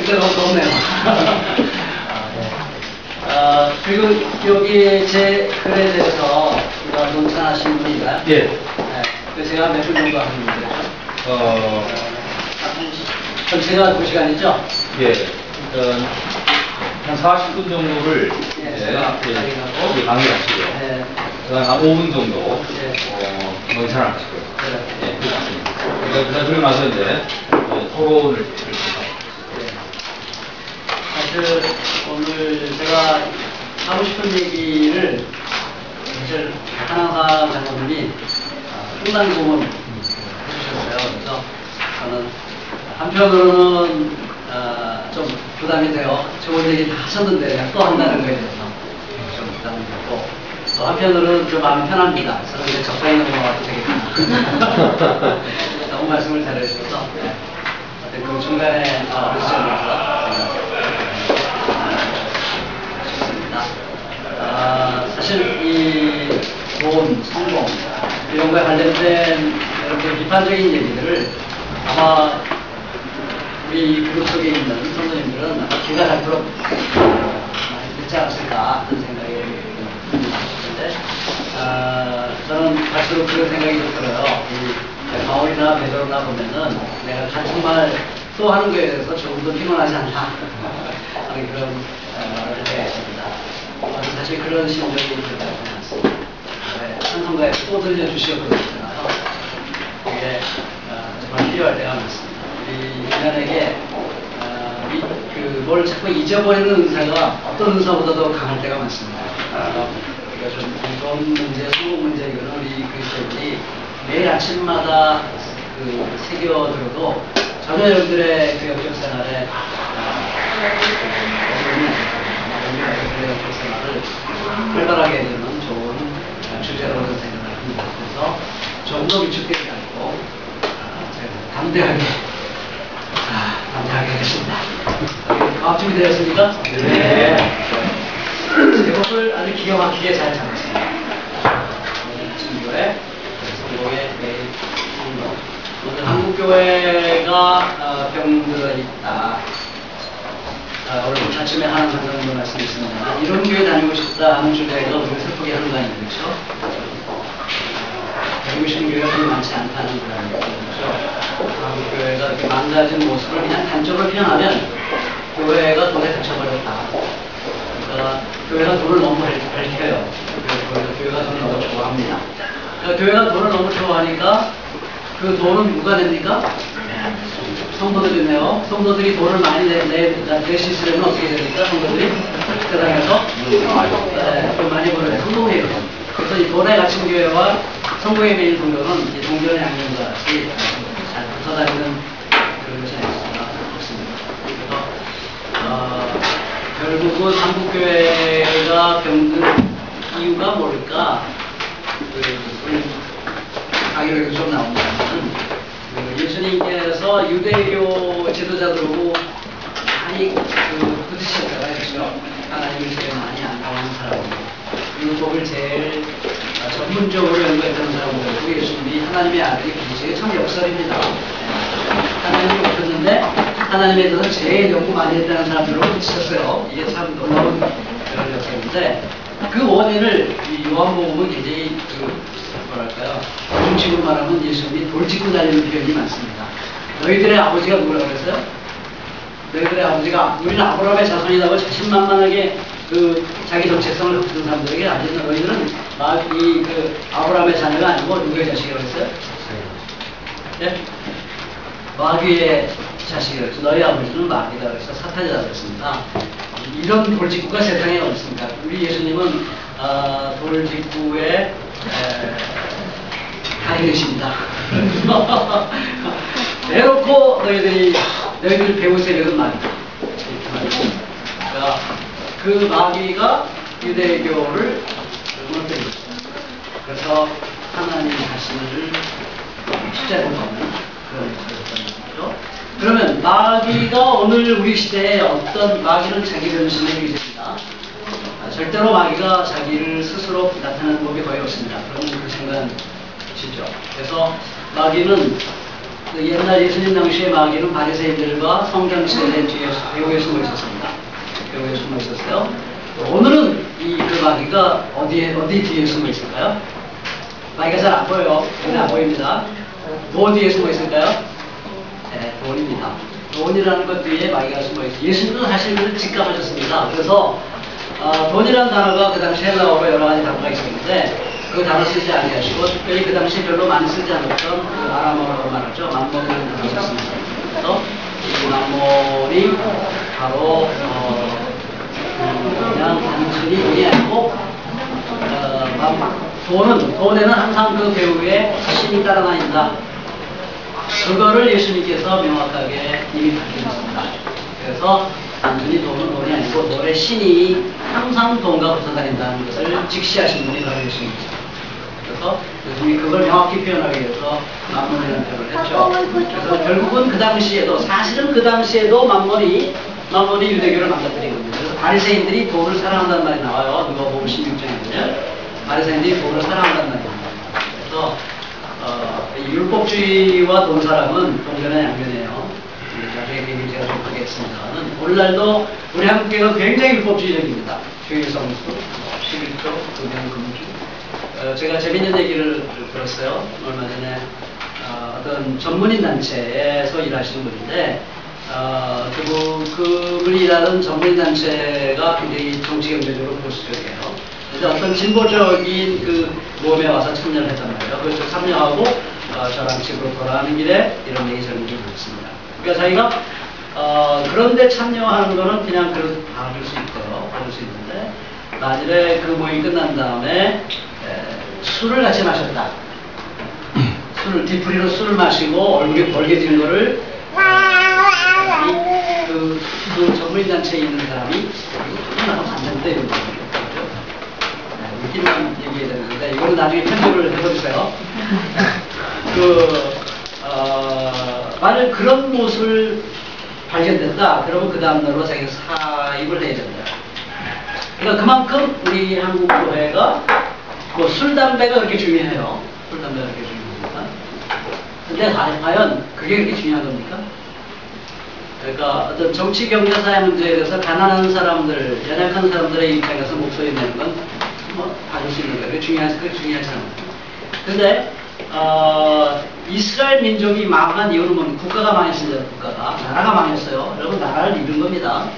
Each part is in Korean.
근데 너무 덥네요. 그리고 여기 제 글에 대해서 논찬하신 분인가요? 예. 네. 그래서 제가 몇 분 정도 하셨는데? 전체가 2시간이죠? 예. 한 40분 정도를 강의하시고요. 네. 한 5분 정도 네. 논찬하시고요. 네, 그 맞습니다. 그러고 나서 이제 토론을 사실 오늘 제가 하고 싶은 얘기를 사실 한항상 장관님이 상당히 도움을 해주셨어요. 그래서 저는 한편으로는 좀 부담이 돼요. 좋은 얘기 다 하셨는데 또 한다는 거에 대해서 좀 부담이 되고, 또 한편으로는 좀 마음이 편합니다. 저는 이제 적당히 넘어가도 되겠구나. 너무 말씀을 잘해주셔서 그 중간에 그러시면서 사실 이 돈, 성공 이런 거에 관련된 이렇게 비판적인 얘기들을 아마 우리 그룹 속에 있는 성도님들은 아마 귀가 닳도록 많이 듣지 않았을까 하는 생각이 드는데, 저는 갈수록 그런 생각이 들어요. 이 바울이나 베드로나 보면은 내가 정말 또 하는 거에 대해서 조금도 피곤하지 않다 하는 그런 말을 해야겠습니다. 사실 그런 심정이 들어가지 않습니다. 찬송가에 또 들려주셨거든요. 그게 정말 필요할 때가 많습니다. 우리 인간에게 뭘 자꾸 잊어버리는 은사가 어떤 은사보다도 강할 때가 많습니다. 우리가 좀 돈 문제, 성공 문제, 이거는 우리 그리스도인들이 매일 아침마다 새겨들어도 전혀 여러분들의 그 영적 생활에 활발하게 되는 좋은 주제라고 생각을 합니다. 그래서 조금 더 위축되지 않고 담대하게 하겠습니다. 준비되었습니까? 네. 제목을 아주 기가 막히게 잘 잡았습니다. 친구의 성공의 매일 행동. 오늘 한국교회가 병들어 있다. 오늘 아침에 하는 장로님도 말씀했습니다. 이런 교회 다니고 싶다 하는 주제가 우리를 슬프게 하는 거 아닙니까? 그렇죠? 다니고 싶은 교회가 별로 많지 않다는 그런 거죠. 한국교회가 이렇게 망가진 모습을 그냥 단적으로 표현하면 교회가 돈에 갇혀버렸다. 그러니까 교회가 돈을 너무 밝혀요. 교회가 돈을 너무 좋아합니다. 그러니까 교회가 돈을 너무 좋아하니까 그 돈은 누가 냅니까? 성도들이네요. 성도들이 돈을 많이 낼 수 있으려면 어떻게 됩니까? 성도들이 세상에서 돈 많이 벌어야 성공해요. 그래서 이 돈에 갇힌 교회와 성공의 메인 성도는 이 동전의 양면과 같이 잘 붙어 다니는 그런 것이 아니었습니다. 그래서 결국은 한국교회가 병든 이유가 뭘까? 강의록에도 좀 나옵니다만 예수님께서 유대교 지도자들하고 많이 부딪혔다가 했죠. 하나님을 제일 많이 안다는 사람이고 율법을 제일 전문적으로 연구했던 사람이고 예수님이 하나님의 아들이 계시게 참 역설입니다. 하나님이 오셨는데 하나님에 대해서 제일 연구 많이 했다는 사람들하고 부딪혔어요. 이게 참 놀라운 그런 역설인데 그 원인을 이 요한복음은 굉장히 뭐랄까요? 요즘식으로 말하면 예수님이 돌직구 달리는 표현이 많습니다. 너희들의 아버지가 누구라고 그랬어요? 너희들의 아버지가 우리는 아브라함의 자손이라고 자신만만하게 자기 정체성을 갖춘 사람들에게 아직 너희들은 아브라함의 자녀가 아니고 누구의 자식이라고 했어요? 네? 마귀의 자식이라고 했어요. 너희 아버지는 마귀다 그래서 사탄이라고 그랬습니다. 이런 돌직구가 세상에 없습니다. 우리 예수님은 돌직구의 다이르십니다. 대놓고 너희들 배우 세력은 마귀다. 그러니까 그 마귀가 유대교를 무너뜨렸습니다. 그래서 하나님 자신을 십자가로 가는 그런 역할이었던 거죠. 그러면 마귀가 오늘 우리 시대에 어떤 마귀는 자기 변신의 유죄입니다. 절대로 마귀가 자기를 스스로 나타내는 법이 거의 없습니다. 그런 그 생각이시죠. 그래서 마귀는 그 옛날 예수님 당시의 마귀는 바리새인들과 성경시대 배후에 숨어 있었습니다. 배후에 숨어 있었어요. 오늘은 그 마귀가 어디 뒤에 숨어 있을까요? 마귀가 잘 안 보여요. 눈에 안 보입니다. 뭐 뒤에 숨어 있을까요? 네, 돈입니다. 돈이라는 것 뒤에 마귀가 숨어 있어요. 예수님도 사실 그걸 직감하셨습니다. 그래서 돈이라는 단어가 그 당시 헬라어로 여러 가지 단어가 있었는데 그 단어 쓰지 아니하시고 특별히 그 당시 별로 많이 쓰지 않았던 그 아람어라고 말하죠. 만몬이라는 단어를 썼습니다. 그래서 이 만몬이 바로 그냥 단순히 돈이 아니고 돈에는 항상 그 배후에 신이 따라다닌다. 그거를 예수님께서 명확하게 이미 밝히셨습니다. 그래서 단순히 돈이 아니고 돈의 신이 항상 돈과 붙어 다닌다는 것을 직시하신 분이 바로 예수님입니다. 그래서 예수님이 그걸 명확히 표현하기 위해서 만몬이라는 표현을 했죠. 그래서 결국은 그 당시에도 사실은 그 당시에도 만몬이 유대교를 망가뜨린 겁니다. 그래서 바리새인들이 돈을 사랑한다는 말이 나와요. 누가복음 16장에 보면 바리새인들이 돈을 사랑한다는 말이 나옵니다. 그래서 이 율법주의와 돈사랑은 동전의 양면이에요. 나중에 그 얘기 제가 좀 하겠습니다는 오늘날도 우리 한국교회가 굉장히 율법주의적입니다. 주일성수, 11조, 금연, 금주. 제가 재밌는 얘기를 들었어요. 얼마 전에 어떤 전문인 단체에서 일하시는 분인데 그분이 일하는 전문인 단체가 굉장히 정치경제적으로 보수적이에요. 그래서 어떤 진보적인 그 모험에 와서 참여를 했단 말이에요. 그래서 참여하고 저랑 집으로 돌아가는 길에 이런 얘기 저는 좀 듣습니다. 그러니까 자기가 그런데 참여하는 거는 그냥 봐줄 수 있고요. 봐줄 수 있는데 만일에 그 모임이 끝난 다음에 술을 같이 마셨다. 뒤풀이로 술을 마시고 얼굴이 벌게진 거를 그 전문인 단체에 있는 사람이 이거 나가면 안 되는데 이런 거죠. 웃기만 얘기해야 되는데 이거는 나중에 편집을 해보세요. 만약 그런 모습을 발견됐다. 그러면 그 다음날로 자기가 사입을 해야 된다. 그러니까 그만큼 우리 한국 교회가 뭐 술, 담배가 그렇게 중요해요. 술, 담배가 그렇게 중요합니다. 근데 과연 그게 그렇게 중요한 겁니까? 그러니까 어떤 정치, 경제, 사회 문제에 대해서 가난한 사람들, 연약한 사람들의 입장에서 목소리 내는 건 뭐 봐줄 수 있는 거예요. 그게 중요하지 않습니다. 근데 이스라엘 민족이 망한 이유는 뭡니까? 국가가 망했습니다. 나라가 망했어요. 여러분 나라를 잃은 겁니다.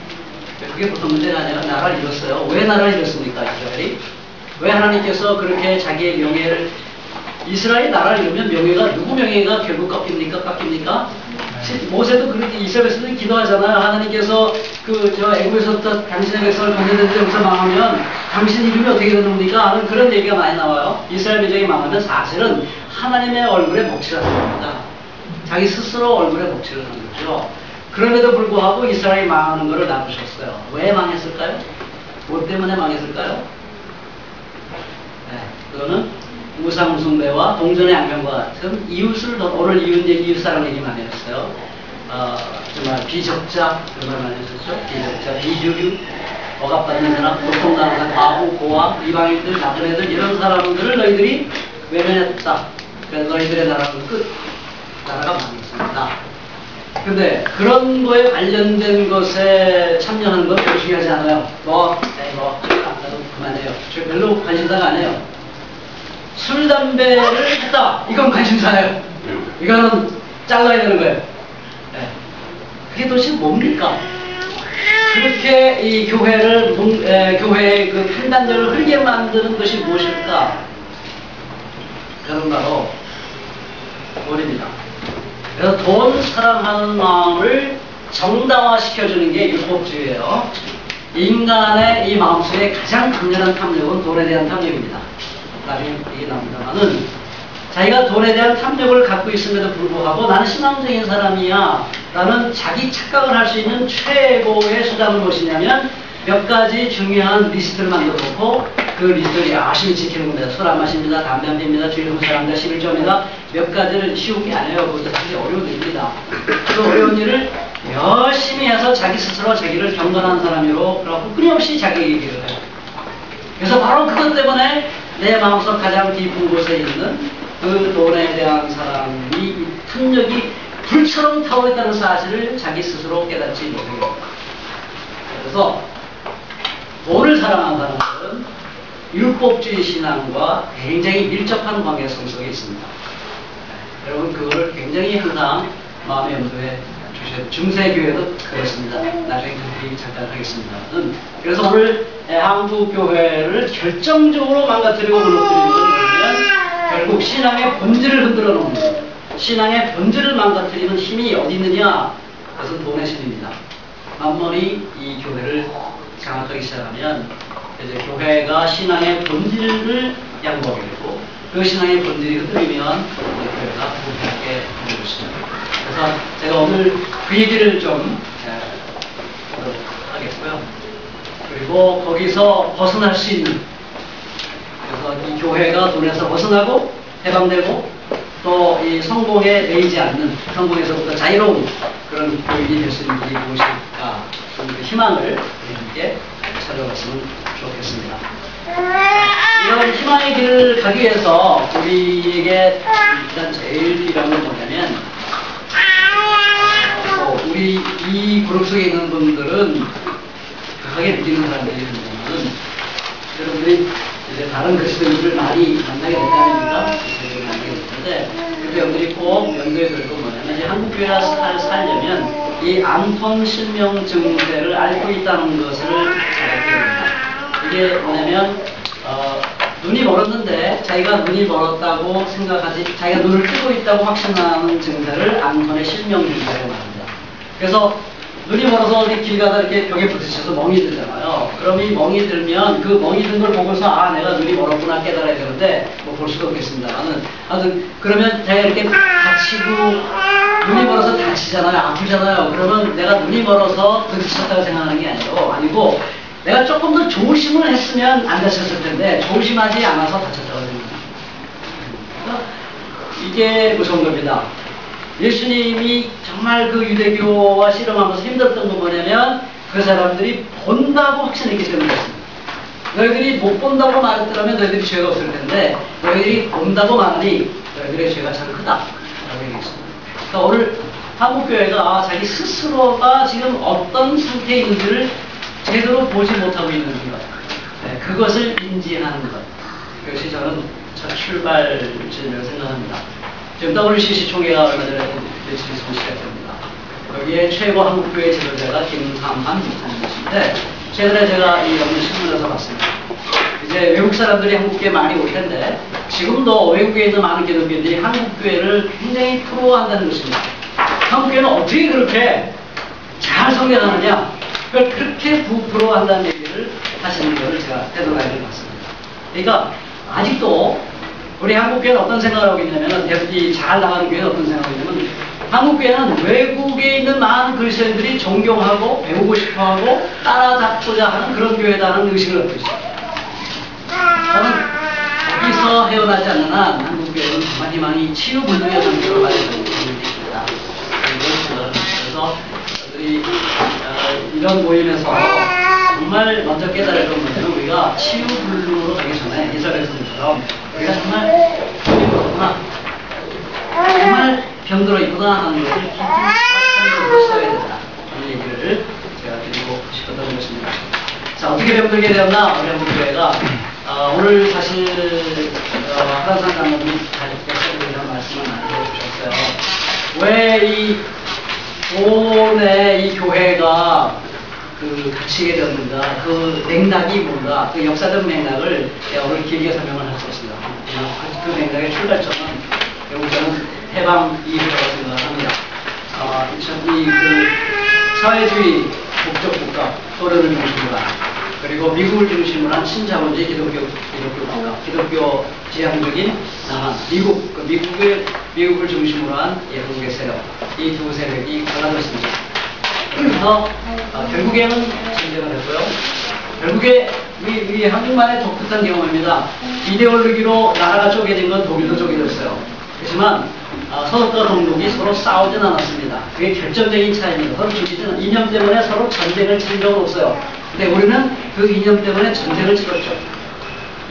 그게 보통 문제가 아니라 나라를 잃었어요. 왜 나라를 잃었습니까? 이스라엘이? 왜 하나님께서 그렇게 자기의 명예를 이스라엘이 나라를 잃으면 명예가 누구 명예가 결국 깎입니까? 모세도 그렇게 이스라엘에서도 기도하잖아요. 하나님께서 애굽에서부터 당신의 백성을 건져내는데 여기서 망하면 당신 이름이 어떻게 되는 겁니까? 하는 그런 얘기가 많이 나와요. 이스라엘 민족이 망하면 사실은 하나님의 얼굴에 먹칠을 하는 겁니다. 자기 스스로 얼굴에 먹칠을 하는 거죠. 그럼에도 불구하고 이스라엘이 망하는 것을 놔두셨어요. 왜 망했을까요? 뭐 때문에 망했을까요? 그거는 우상숭배와 동전의 양면과 같은 이웃을 오늘 이웃사랑 얘기 많이 했어요. 정말 비적자 그런 말 많이 했었죠. 비적자, 비주류, 억압받는 사람, 고통당하는 과부, 고아, 이방인들, 나쁜 애들 이런 사람들을 너희들이 외면했다. 그래서 너희들의 나라는 나라가 망했습니다. 근데 그런 거에 관련된 것에 참여하는 건 별로 중요하지 않아요. 저기 안 가도 그만해요. 저 별로 관심사가 안 해요. 술, 담배를 했다. 이건 관심사예요. 이거는 잘라야 되는 거예요. 네. 그게 도대체 뭡니까? 그렇게 이 교회의 그 판단력을 흐리게 만드는 것이 무엇일까? 그건 바로 돈입니다. 그래서 돈 사랑하는 마음을 정당화시켜주는 게 율법주의예요. 인간의 이 마음속에 가장 강렬한 탐욕은 돈에 대한 탐욕입니다. 나중에 얘기 나옵니다만은 자기가 돈에 대한 탐욕을 갖고 있음에도 불구하고 나는 신앙적인 사람이야 라는 자기 착각을 할 수 있는 최고의 수단은 무엇이냐면 몇 가지 중요한 리스트를 만들어 놓고 그 리스트를 열심히 지키는 겁니다. 술 안 마십니다. 담배 안 핍니다. 주일 봉사합니다. 11조입니다. 몇 가지를 쉬운 게 아니에요. 그것도 사실 어려운 일입니다. 그 어려운 일을 열심히 해서 자기 스스로 자기를 경건한 사람으로 그러고 끊임없이 자기 얘기를 해요. 그래서 바로 그것 때문에 내 마음속 가장 깊은 곳에 있는 그 돈에 대한 사랑이 탐욕이 불처럼 타오르다는 사실을 자기 스스로 깨닫지 못하게 됩니다. 그래서 돈을 사랑한다는 것은 율법주의 신앙과 굉장히 밀접한 관계성 속에 있습니다. 여러분 그거를 굉장히 항상 마음의 염두에 주셔야 돼요. 중세교회도 그렇습니다. 나중에 그 얘기 잠깐 하겠습니다. 그래서 오늘 한국교회를 결정적으로 망가뜨리고 무너뜨리는 것을 보면 결국 신앙의 본질을 흔들어 놓는 거예요. 신앙의 본질을 망가뜨리는 힘이 어디 있느냐? 그것은 돈의 힘입니다. 만몬이 이 교회를 장악하기 시작하면 이제 교회가 신앙의 본질을 양보하게 되고 그 신앙의 본질이 흔들리면 교회가 부패하게 되는 것이죠. 그래서 제가 오늘 그 얘기를 좀 하겠고요. 그리고 거기서 벗어날 수 있는, 그래서 이 교회가 돈에서 벗어나고 해방되고 또 이 성공에 매이지 않는, 성공에서부터 자유로운 그런 교육이 될 수 있는 길이 무엇일까, 그 희망을 함께 찾아봤으면 좋겠습니다. 이런 희망의 길을 가기 위해서 우리에게 일단 제일 필요한 건 뭐냐면, 우리 이 그룹 속에 있는 분들은 강하게 느끼는 사람들이 있는 분들은 여러분들이 이제 다른 그리스도인들을 많이 만나게 될 거아닙니까? 그리스도인들을 만나게 될 텐데, 그때 여러분들이 꼭 염두에 둘 건 뭐냐면, 이제 한국교회가 살려면 이 안톤 실명 증세를 알고 있다는 것을 알아야 됩니다. 이게 뭐냐면, 눈이 멀었는데 자기가 눈이 멀었다고 생각하지, 자기가 눈을 뜨고 있다고 확신하는 증세를 안톤의 실명 증세라고 말합니다. 그래서 눈이 멀어서 어디 길 가다 이렇게 벽에 부딪혀서 멍이 들잖아요. 그럼 이 멍이 들면 그 멍이 든 걸 보고서 아, 내가 눈이 멀었구나 깨달아야 되는데 뭐 볼 수가 없겠습니다만은, 아무튼 그러면 제가 이렇게 다치고 눈이 멀어서 다치잖아요. 아프잖아요. 그러면 내가 눈이 멀어서 부딪혔다고 생각하는 게 아니고 내가 조금 더 조심을 했으면 안 다쳤을 텐데 조심하지 않아서 다쳤다고 생각합니다. 이게 무서운 겁니다. 예수님이 정말 그 유대교와 씨름하면서 힘들었던 건 뭐냐면 그 사람들이 본다고 확신했기 때문이었습니다. 너희들이 못 본다고 말했더라면 너희들이 죄가 없을 텐데 너희들이 본다고 말하니 너희들의 죄가 참 크다 라고 얘기했습니다. 그러니까 오늘 한국교회가 자기 스스로가 지금 어떤 상태에 있는지를 제대로 보지 못하고 있는 것, 그것을 인지하는 것, 그것이 저는 첫 출발점이라고 생각합니다. 지금 WCC 총회가 얼마 전에 며칠 있으면 시작됩니다. 거기에 최고 한국교회 지도자가 김삼한 목사님이신데, 최근에 제가 이 연문 신문에서 봤습니다. 이제 외국 사람들이 한국교회 많이 올 텐데, 지금도 외국에 있는 많은 기독교인들이 한국교회를 굉장히 부러워한다는 것입니다. 한국교회는 어떻게 그렇게 잘 성장하느냐, 그걸 그렇게 부러워한다는 얘기를 하시는 것을 제가 헤드라인을 봤습니다. 그러니까 아직도 우리 한국교회는 어떤 생각을 하고 있냐면, 대부분 잘 나가는 교회는 어떤 생각을 하고 있냐면, 한국교회는 외국에 있는 많은 그리스도인들이 존경하고 배우고 싶어하고 따라잡고자 하는 그런 교회다는 의식을 갖고 있습니다. 저는 거기서 헤어나지 않는 한 한국교회는 정말 희망이 치유불능의 상태로 가야 된다고 생각합니다. 그래서 우리 이런 모임에서 정말 먼저 깨달을 건 뭐냐면, 우리가 치유불능으로 가기 전에 이사벨스님처럼 우리가 정말 병이 있구나, 정말 병들어 있구나 하는 것을 깊이 생각해서 써야 된다. 이 얘기를 제가 드리고 싶었던 것입니다. 자, 어떻게 병들게 되었나? 우리 한국교회가 오늘 사실 하란산 장로님이 이런 말씀을 많이 해주셨어요. 왜 이 돈에 이 교회가 갇히게 되었는가, 그 맥락이 뭔가, 그 역사적 맥락을 제가 오늘 길게 설명을 할 수 있습니다. 그 맥락의 출발점은 결국 저는 해방 이후라고 생각을 합니다. 사회주의 목적 국가, 소련을 중심으로 한, 그리고 미국을 중심으로 한 친자본주의 기독교 국가, 기독교 지향적인 남한, 미국을 중심으로 한 한국의 세력, 이 두 세력이 갈라졌습니다. 그래서 결국에는 전쟁을 했고요. 결국에 우리 한국만의 독특한 경험입니다. 이데올로기로 나라가 쪼개진 건 독일도 쪼개졌어요. 그렇지만 서독과 동독이 서로 싸우진 않았습니다. 그게 결정적인 차이입니다. 서로 죽이는 이념 때문에 서로 전쟁을 치른 적은 없어요. 근데 우리는 그 이념 때문에 전쟁을 치렀죠.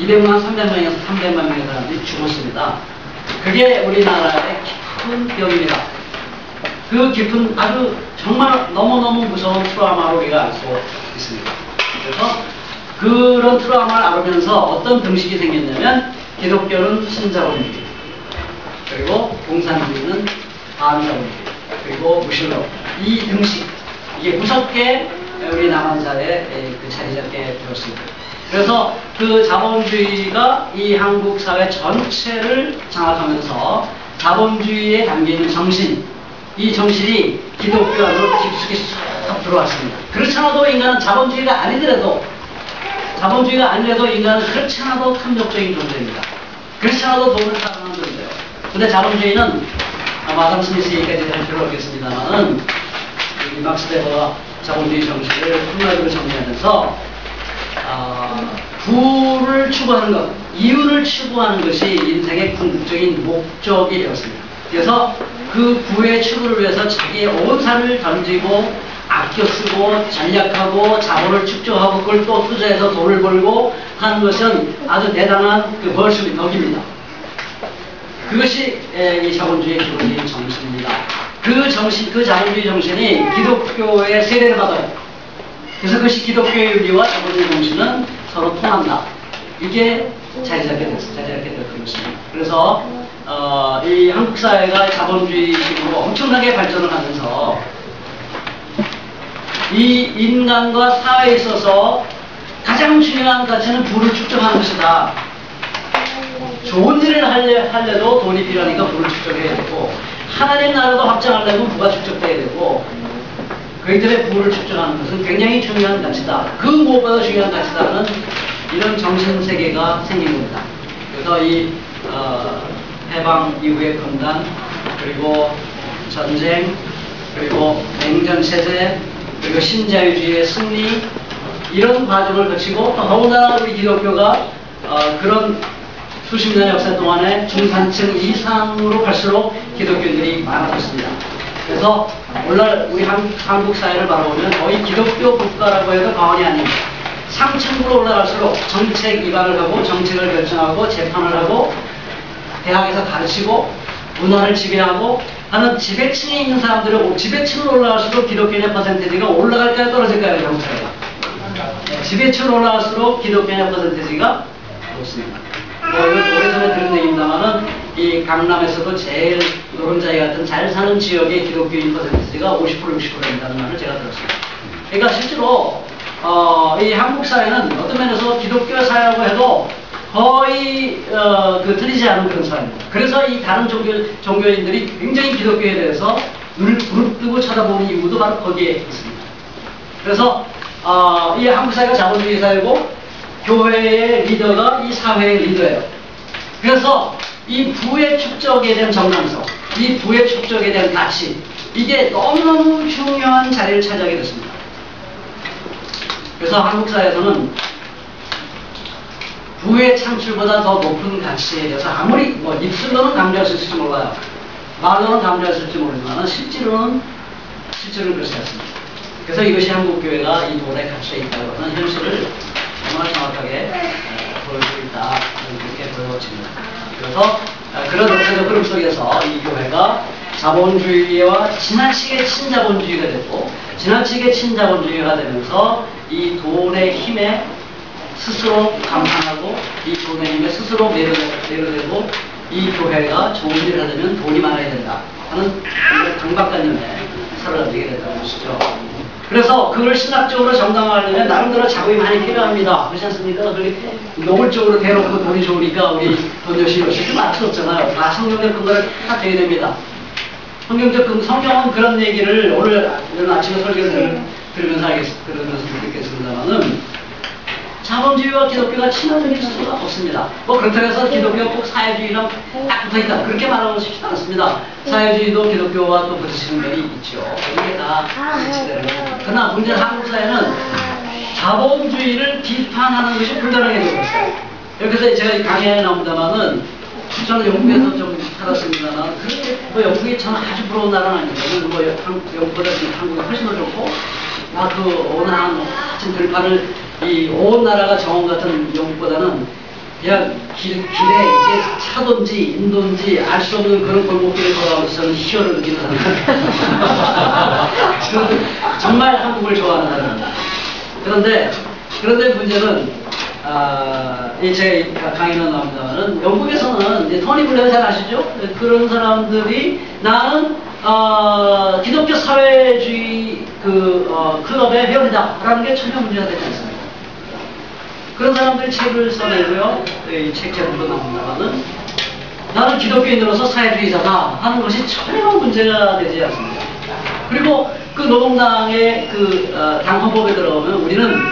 200만, 300만에서 300만 명의 사람들이 죽었습니다. 그게 우리나라의 깊은 병입니다. 그 깊은 아주 정말 너무너무 무서운 트라우마로 우리가 알 수 있습니다. 그래서 그런 트라우마를 알으면서 어떤 등식이 생겼냐면 기독교는 신자본주의, 그리고 공산주의는 반자본주의, 그리고 무신론, 이 등식, 이게 무섭게 우리 남한사회에 그 자리 잡게 되었습니다. 그래서 그 자본주의가 이 한국 사회 전체를 장악하면서 자본주의에 담겨있는 정신, 이 정신이 기독교 안으로 깊숙이 쏙 들어왔습니다. 그렇지 않아도 인간은 자본주의가 아니더라도 인간은 그렇지 않아도 탐욕적인 존재입니다. 그렇지 않아도 돈을 사랑하는 존재예요. 근데 자본주의는 아담 스미스 얘기까지 할 필요 없겠습니다만은 이 막스 베버가 자본주의 정신을 한마디로 정리하면서 부를 추구하는 것, 이윤을 추구하는 것이 인생의 궁극적인 목적이 되었습니다. 그래서 그 부의 추구를 위해서 자기의 온 삶을 던지고 아껴 쓰고 전략하고 자본을 축적하고 그걸 또 투자해서 돈을 벌고 하는 것은 아주 대단한 그 벌수의 덕입니다. 그것이 이 자본주의의 기본적인 정신입니다. 그 정신, 그 자본주의 정신이 기독교의 세례를 받아요. 그래서 그것이 기독교의 윤리와 자본주의 정신은 서로 통한다. 이게 자리 잡게 되었던 것입니다. 그래서 이 한국 사회가 자본주의식으로 엄청나게 발전을 하면서 이 인간과 사회에 있어서 가장 중요한 가치는 부를 축적하는 것이다. 좋은 일을 하려도 돈이 필요하니까 부를 축적해야 되고, 하나님 나라도 확장하려면 부가 축적돼야 되고, 그들의 부를 축적하는 것은 굉장히 중요한 가치다. 그 무엇보다 중요한 가치다는 이런 정신세계가 생긴 겁니다. 그래서 이 해방 이후의 분단, 그리고 전쟁, 그리고 냉전체제, 그리고 신자유주의의 승리, 이런 과정을 거치고 또 더군다나 우리 기독교가 그런 수십 년의 역사 동안에 중산층 이상으로 갈수록 기독교인들이 많아졌습니다. 그래서 오늘날 우리 한국 사회를 바라보면 거의 기독교 국가라고 해도 과언이 아닙니다. 상층부로 올라갈수록 정책 입안을 하고 정책을 결정하고 재판을 하고 대학에서 가르치고 문화를 지배하고 하는 지배층에 있는 사람들이 지배층으로 올라갈수록 기독교인의 퍼센테이지가 올라갈까요 떨어질까요? 한국 사회가 지배층으로 올라갈수록 기독교인의 퍼센테이지가 높습니다. 오래전에 들은 얘기입니다만은 이 강남에서도 제일 노른자리 같은 잘 사는 지역의 기독교인 퍼센티지가 50% 60% 된다는 말을 제가 들었습니다. 그러니까 실제로 이 한국 사회는 어떤 면에서 기독교 사회라고 해도 거의 틀리지 않은 그런 사회입니다. 그래서 이 다른 종교인들이 굉장히 기독교에 대해서 눈을 부릅뜨고 쳐다보는 이유도 바로 거기에 있습니다. 그래서 이 한국 사회가 자본주의 사회고 교회의 리더가 이 사회의 리더예요. 그래서 이 부의 축적에 대한 정당성, 이 부의 축적에 대한 가치, 이게 너무너무 중요한 자리를 차지하게 됐습니다. 그래서 한국 사회에서는 부의 창출보다 더 높은 가치에 대해서 아무리 입술로는 강조할 수 있을지 몰라요. 말로는 강조할 수 있을지 모르지만 실제로는 그렇지 않습니다. 그래서 이것이 한국교회가 이 돈의 가치에 있다고 하는 현실을 정말 정확하게 보여주고 있다. 이렇게 보여집니다. 그래서 그런 역사적 흐름 속에서 이 교회가 자본주의와 지나치게 친자본주의가 되고 지나치게 친자본주의가 되면서 이 돈의 힘에 스스로 감탄하고 이 돈의 힘에 스스로 매료되고 이 교회가 좋은 일을 하려면 돈이 많아야 된다 하는 강박관념에 사로잡히게 된다는 것이죠. 그래서 그걸 신학적으로 정당화하려면 나름대로 자금이 많이 필요합니다. 그렇지 않습니까? 노골적으로 대놓고 돈이 좋으니까 우리 돈 열심히 쓸 수 없잖아요. 다 성경적 근거를 다 돼야 됩니다. 성경은 그런 얘기를 오늘 아침에 설교를 들으면서 느꼈습니다만은 자본주의와 기독교가 친화적일 수가 없습니다. 그렇다고 해서 기독교가 꼭 사회주의랑 딱 붙어있다. 그렇게 말하고 싶지 않습니다. 사회주의도 기독교와 또 부딪히는 면이 있죠. 이게 다 같이되는 겁니다. 그러나 문제는 한국 사회는 자본주의를 비판하는 것이 불가능해 되고 있어요. 그래서 제가 강의에 나옵니다만은 저는 영국에서 좀 살았습니다만 그렇게 영국이 저는 아주 부러운 나라는 아니거든요. 영국보다 한국이 훨씬 더 좋고 그 온화한 들판을 이 온 나라가 정원 같은 영국보다는 그냥 길에 이제 차든지 인도인지 알 수 없는 그런 골목길을 걸어가면서 저는 희열을 느끼는 사람입니다. 저는 정말 한국을 좋아하는 사람입니다. 그런데 문제는 제가 강의는 나옵니다만은 영국에서는 이제 토니 블레어 잘 아시죠? 그런 사람들이 나는 기독교 사회주의 클럽의 회원이다라는 게 전혀 문제가 되지 않습니다. 그런 사람들이 책을 써내고요. 책 제목도 나옵니다만은 나는 기독교인으로서 사회주의자다 하는 것이 전혀 문제가 되지 않습니다. 그리고 그 노동당의 당 헌법에 들어가면 우리는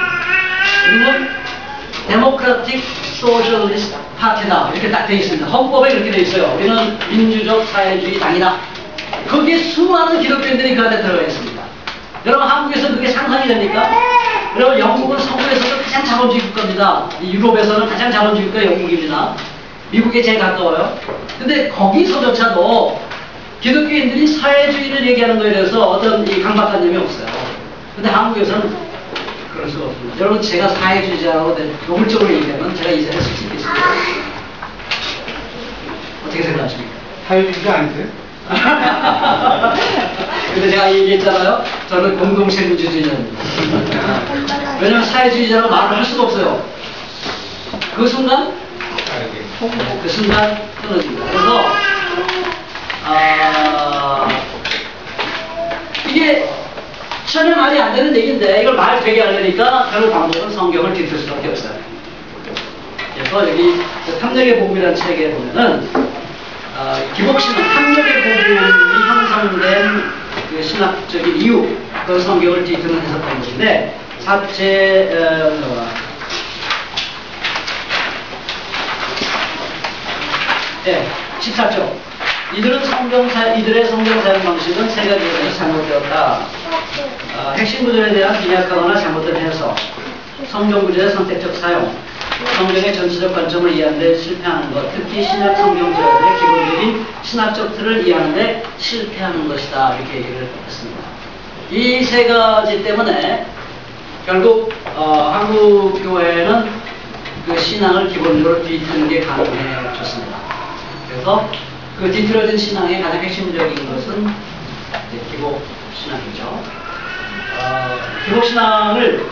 데모크라틱 소셜리스트 파티다 이렇게 딱 되어 있습니다. 헌법에 그렇게 되어 있어요. 우리는 민주적 사회주의 당이다. 거기에 수많은 기독교인들이 그 안에 들어가 있습니다. 여러분 한국에서 그게 상상이 됩니까? 여러분 영국은 서구에서도 가장 자본주의 국가입니다. 유럽에서는 가장 자본주의 국가 영국입니다. 미국에 제일 가까워요. 근데 거기서조차도 기독교인들이 사회주의를 얘기하는 거에 대해서 어떤 이 강박관념이 없어요. 근데 한국에서는 그럴 수가 없습니다. 여러분 제가 사회주의자라고 노골적으로 얘기하면 제가 이 자리에 쓸 수 있겠습니까? 어떻게 생각하십니까? 사회주의자 아니세요? 근데 제가 얘기했잖아요. 저는 공동체민주주의자입니다. 왜냐면 사회주의자라고 말을 할 수가 없어요. 그 순간 끊어집니다. 그래서 이게 전혀 말이 안 되는 얘기인데 이걸 말 되게 하려니까 그런 방법은 성경을 뒤틀 수밖에 없어요. 그래서 여기 탐욕의 복음이라는 책에 보면은 기복신은 탐욕의 복음이 형성된 그 신학적인 이유, 그 성경을 뒤틀은 해석한 것인데 네, 14조. 이들의 성경 사용 방식은 세 가지로 잘못되었다. 핵심 구절에 대한 빈약하거나 잘못된 해석, 성경 구절의 선택적 사용, 성경의 전체적 관점을 이해하는 데 실패하는 것, 특히 신약 성경구절의 기본적인 신학적 틀을 이해하는 데 실패하는 것이다. 이렇게 얘기를 했습니다. 이 세 가지 때문에 결국 한국 교회는 그 신앙을 기본적으로 뒤트는 게 가능해졌습니다. 그래서 그 뒤틀어진 신앙의 가장 핵심적인 것은 기복신앙이죠. 기복신앙을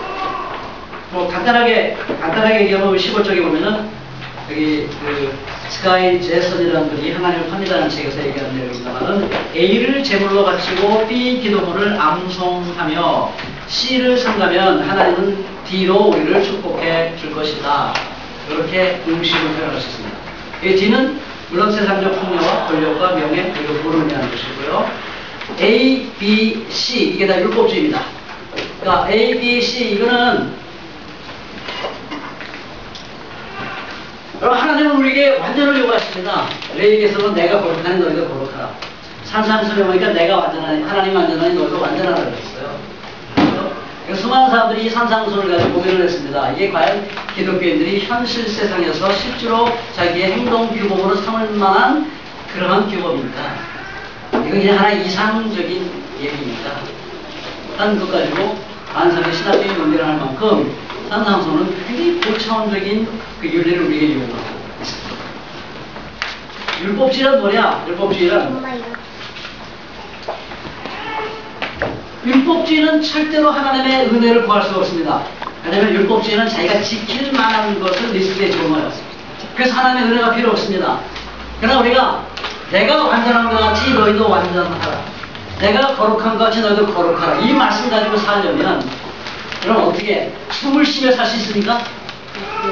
뭐 간단하게 얘기하면 15쪽에 보면은 여기 스카이 제선이라는 분이 하나님을 팝니다라는 책에서 얘기하는 내용입니다만은 A를 제물로 바치고 B 기도문을 암송하며 C를 삼가면 하나님은 D로 우리를 축복해 줄 것이다. 이렇게 음식을 표현할 수 있습니다. 이 D는 물론 세상적 풍요와 권력과 명예 그리고 부를 의미하는 것이고요. A, B, C 이게 다 율법주의입니다. 그러니까 A, B, C 이거는 하나님은 우리에게 완전을 요구하십니다. 레위기에서는 내가 거룩하니 너희도 거룩하라. 산상수훈에 보니까 내가 완전하니 하나님 완전하니 너희도 완전하라 그랬어요. 그래서 수많은 사람들이 이 산상수훈을 가지고 고민을 했습니다. 이게 과연 기독교인들이 현실 세상에서 실제로 자기의 행동 규범으로 삼을 만한 그러한 규범입니까? 이건 그냥 하나의 이상적인 얘기입니다. 딴 것 가지고 안상의 신학적인 논의를 할 만큼 산상수훈은 굉장히 고차원적인 그 윤리를 우리에게 요구하고 있습니다. 율법주의란 뭐냐? 율법주의는 절대로 하나님의 은혜를 구할 수 없습니다. 왜냐하면 율법주의는 자기가 지킬 만한 것을 리스트에 적어요. 그래서 하나님의 은혜가 필요 없습니다. 그러나 우리가 내가 완전한 것 같이 너희도 완전하라. 내가 거룩한 것 같이 너희도 거룩하라. 이 말씀 가지고 살려면 그럼 어떻게 숨을 쉬며 살 수 있습니까?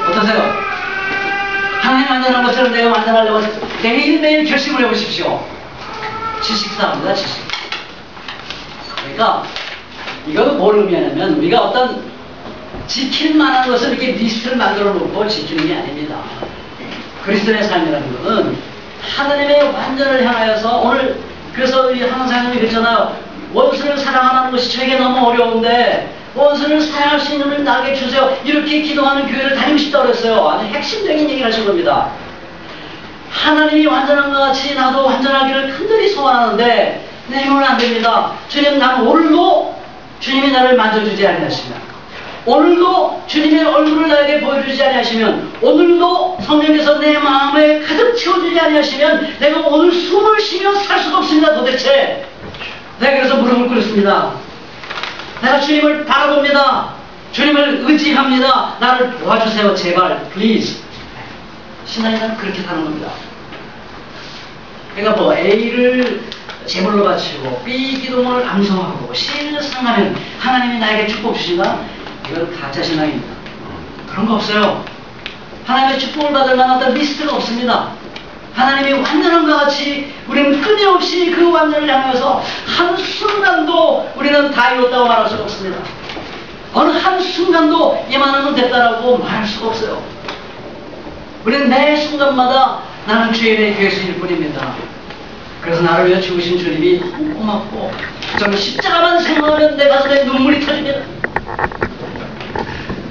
어떠세요? 하나님 완전한 것처럼 내가 완전하려고 매일매일 결심을 해보십시오. 지식사입니다. 지식. 그러니까 이거는 뭘 의미하냐면 우리가 어떤 지킬 만한 것을 이렇게 리스트를 만들어 놓고 지키는 게 아닙니다. 그리스도의 삶이라는 것은 하나님의 완전을 향하여서 오늘 그래서 우리 항상님이 그랬잖아요. 원수를 사랑하는 것이 저에게 너무 어려운데 원수를 사랑할 수 있는 눈을 나게 주세요. 이렇게 기도하는 교회를 다니고 싶다고 그랬어요. 아주 핵심적인 얘기를 하신 겁니다. 하나님이 완전한 것 같이 나도 완전하기를 간절히 소원하는데 내 힘은 안 됩니다. 주님 나는 오늘도 주님이 나를 만져주지 아니하시나. 오늘도 주님의 얼굴을 나에게 보여주지 아니하시면, 오늘도 성령께서 내 마음에 가득 채워주지 아니하시면 내가 오늘 숨을 쉬며 살 수가 없습니다. 도대체 내가 그래서 무릎을 꿇었습니다. 내가 주님을 바라봅니다. 주님을 의지합니다. 나를 도와주세요. 제발 please. 신앙이란 그렇게 사는 겁니다. 그러니까 뭐 A를 제물로 바치고 B 기도문을 암송하고 C를 상하면 하나님이 나에게 축복 주신다? 이건 가짜 신앙입니다. 그런 거 없어요. 하나님의 축복을 받을 만한 어떤 리스트가 없습니다. 하나님이 완전함과 같이 우리는 끊임없이 그 완전을 향해서 한순간도 우리는 다 이뤘다고 말할 수가 없습니다. 어느 한순간도 이만하면 됐다라고 말할 수가 없어요. 우리는 매 순간마다 나는 주인의 괴수일 뿐입니다. 그래서 나를 위해 죽으신 주님이 고맙고 저는 십자가만 생각하면 내 가슴에 눈물이 터집니다.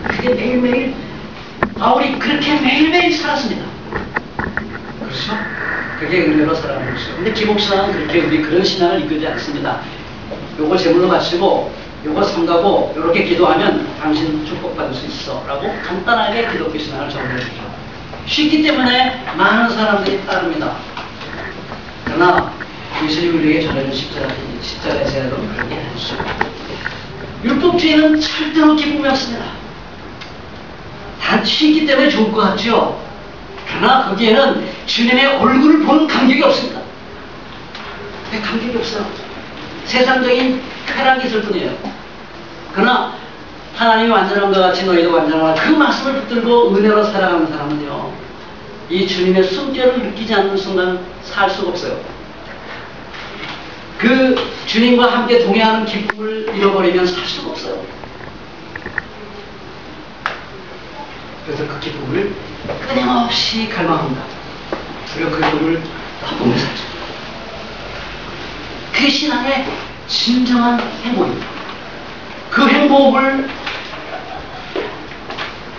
그게 매일매일 바울이 그렇게 매일매일 살았습니다. 그렇죠? 그게 은혜로 살아가는 것이죠. 근데 기복신앙은 그렇게 우리 그런 신앙을 이끌지 않습니다. 요거 제물로 바치고 요거 삼가고 요렇게 기도하면 당신 축복받을 수 있어 라고 간단하게 기독교 신앙을 정리해주죠. 쉽기 때문에 많은 사람들이 따릅니다. 그러나 예수님이 우리에게 전해준 십자가의 제자도 그렇게 하시죠. 율법주의는 절대로 기쁨이 없습니다. 다 쉬기 때문에 좋을 것 같죠. 그러나 거기에는 주님의 얼굴을 보는 감격이 없습니다. 왜 감격이 없어요? 세상적인 쾌락이 있을 뿐이에요. 그러나 하나님이 완전한 것 같이 너희도 완전하라, 그 말씀을 붙들고 은혜로 살아가는 사람은요, 이 주님의 숨결을 느끼지 않는 순간 살 수가 없어요. 그 주님과 함께 동행하는 기쁨을 잃어버리면 살 수가 없어요. 그래서 그 기쁨을 끊임없이 갈망합니다. 그리고 그 기쁨을 맛보며 살죠. 그게 신앙의 진정한 행복입니다. 그 행복을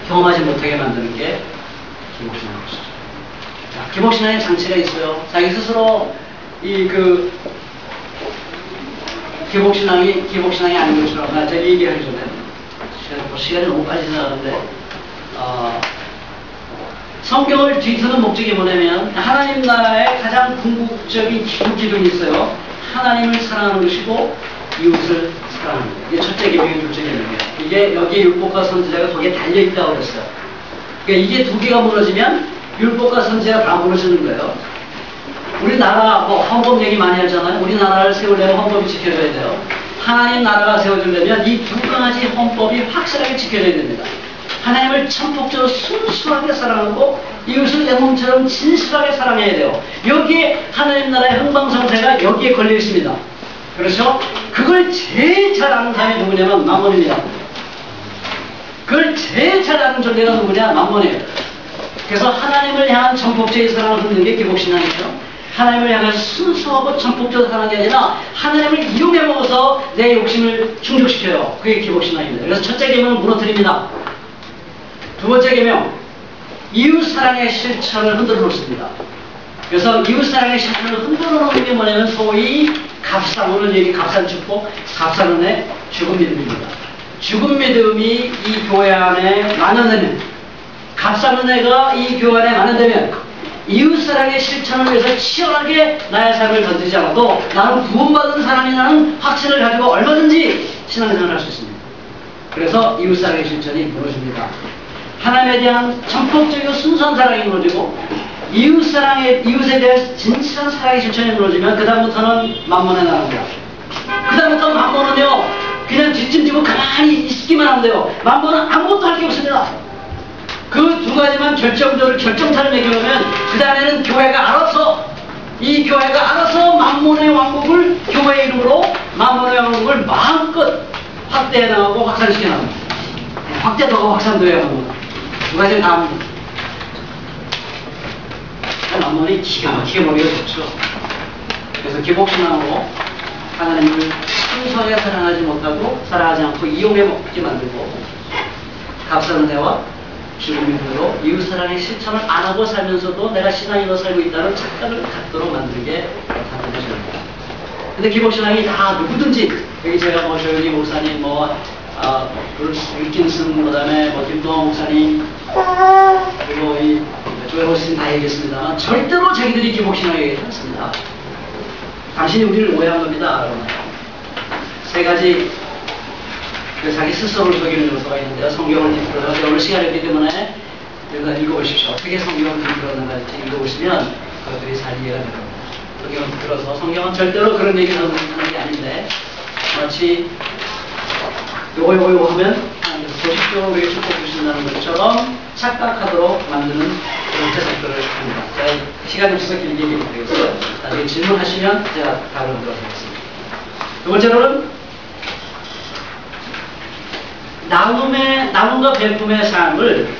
경험하지 못하게 만드는 게 기복신앙인 것이죠. 자, 기복신앙의 장치가 있어요. 자기 스스로 기복신앙이 아닌 것이라고 제가 얘기하기 전에 시간이 너무 빨리 지나가는데 성경을 뒤트는 목적이 뭐냐면 하나님 나라의 가장 궁극적인 기둥이 있어요. 하나님을 사랑하는 것이고 이웃을 사랑하는 것. 이게 첫째 계명이 둘째 계명이에요. 이게 여기에 율법과 선지자가 거기에 달려있다고 그랬어요. 그러니까 이게 두 개가 무너지면 율법과 선지자가 다 무너지는 거예요. 우리나라 헌법 얘기 많이 하잖아요. 우리나라를 세우려면 헌법이 지켜져야 돼요. 하나님 나라가 세워지려면 이 두 가지 헌법이 확실하게 지켜져야 됩니다. 하나님을 천폭적으로 순수하게 사랑하고 이웃을 내 몸처럼 진실하게 사랑해야 돼요. 여기에 하나님 나라의 흥망성쇠가 여기에 걸려 있습니다. 그렇죠? 그걸 제일 잘 아는 사람이 누구냐면 만몬입니다. 그걸 제일 잘 아는 존재가 누구냐? 만몬이에요. 그래서 하나님을 향한 천폭적인 사랑을 흔드는 게 기복신앙이죠. 하나님을 향해서 순수하고 천폭적으로 사랑하는 게 아니라 하나님을 이용해 먹어서 내 욕심을 충족시켜요. 그게 기복신앙입니다. 그래서 첫째 계명은 무너뜨립니다. 두 번째 계명, 이웃사랑의 실천을 흔들어 놓습니다. 그래서 이웃사랑의 실천을 흔들어 놓는 게 뭐냐면 소위 값상은은 값산축복, 값산은의 죽은 믿음입니다. 죽은 믿음이 이 교회 안에 만연되면, 값상은혜가 이 교회 안에 만연되면 이웃사랑의 실천을 위해서 치열하게 나의 삶을 던지지 않아도 나는 구원받은 사람이라는 확신을 가지고 얼마든지 신앙생활을 할 수 있습니다. 그래서 이웃사랑의 실천이 무너집니다. 하나님에 대한 전폭적이고 순수한 사랑이 무너지고 이웃에 대한 진실한 사랑의 실천이 무너지면 그 다음부터는 만몬에 나갑니다. 그 다음부터 만몬은요 그냥 뒷짐지고 가만히 있기만 하면 돼요. 만몬은 아무것도 할 게 없습니다. 그 두 가지만 결정타를 매겨오면 그 다음에는 이 교회가 알아서 만몬의 왕국을 교회의 이름으로 만몬의 왕국을 마음껏 확대해 나가고 확산시켜 나갑니다. 확대도 하고 확산도 해야 합니다. 두 가지를 다 합니다. 만몬이 기가 막히게 머리가 좋죠. 그래서 기복신앙으로 하나님을 순수하게 사랑하지 못하고 사랑하지 않고 이용해 먹게 만들고 값싼은혜와 죽은 믿음으로 이웃사랑의 실천을 안 하고 살면서도 내가 신앙인으로 살고 있다는 착각을 갖도록 만드는 게 답답해집니다. 근데 기복신앙이 다 누구든지 여기 제가 조현희 목사님 브루스 윌킨슨, 그 다음에 김동환 목사님, 그리고 이 조엘 호스틴 다 얘기했습니다만 절대로 자기들이 기복신앙에 얘기하지 않습니다. 당신이 우리를 오해한 겁니다. 세 가지 자기 스스로를 속이는 요소가 있는데요. 성경을 뒷풀어서 오늘 시간이 없기 때문에 여기다 읽어보십시오. 어떻게 성경을 뒷풀어는가 읽어보시면 그것들이 잘 이해가 됩니다. 성경을 뒷풀어서 성경은 절대로 그런 얘기를 하는 게 아닌데 마치 요거 하면 하나님께서 소식적으로 우리에게 축복 주신다는 것처럼 착각하도록 만드는 그런 해석들을 합니다. 제가 시간이 없어서 길게 얘기해드리겠어요. 나중에 질문하시면 제가 답을 들어서 하겠습니다. 두 번째로는 나눔과 배품의 삶을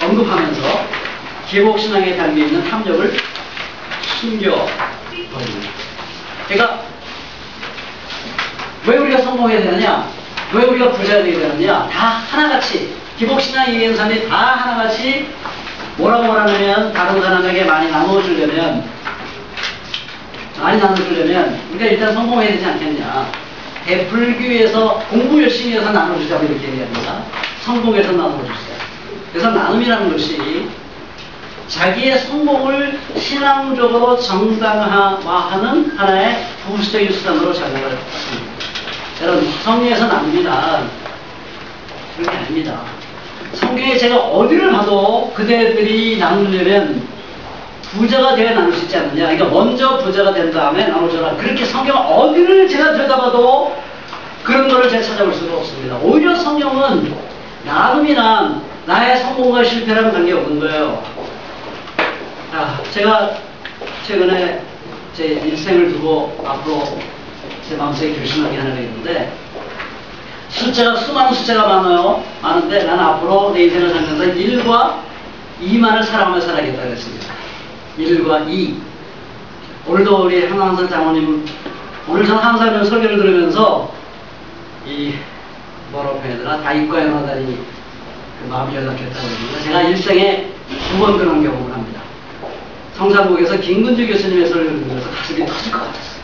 언급하면서 기복신앙에 담겨있는 탐욕을 숨겨버립니다. 그러니까 왜 우리가 성공해야 되느냐? 왜 우리가 부자가 되게 되느냐? 다 하나같이 기복신앙에 있는 사람이 다 하나같이 뭐라고 하냐면 다른 사람에게 많이 나눠주려면 우리가 일단 성공해야 되지 않겠냐? 베풀기 위해서 공부 열심히 해서 나눠주자고 이렇게 얘기합니다. 성공해서 나눠주세요. 그래서 나눔이라는 것이 자기의 성공을 신앙적으로 정당화하는 하나의 부수적인 수단으로 작용을 했습니다. 여러분, 성경에서 나눕니다. 그런 게 아닙니다. 성경에 제가 어디를 봐도 그대들이 나누려면 부자가 되어야 나눌 수 있지 않느냐. 그러니까 먼저 부자가 된 다음에 나눠줘라. 그렇게 성경 어디를 제가 들여다봐도 그런 거를 제가 찾아볼 수가 없습니다. 오히려 성경은 나눔이나 나의 성공과 실패라는 관계가 없는 거예요. 제가 최근에 제 일생을 두고 앞으로 제 마음속에 결심한 게 하나가 있는데 수많은 숫자가 많은데 나는 앞으로 내 인생을 살면서 1과 2만을 사랑하며 살아야겠다고 했습니다. 1과 2. 오늘도 우리 한강선 장모님, 오늘 저는 항상 설교를 들으면서 뭐라고 표현해야 되나? 다윗과 요나단이 그 마음이 연락했다고 했는데 제가 일생에 2번 그런 경험을 합니다. 성산국에서 김근주 교수님의 설교를 들으면서 가슴이 터질 것 같았어요.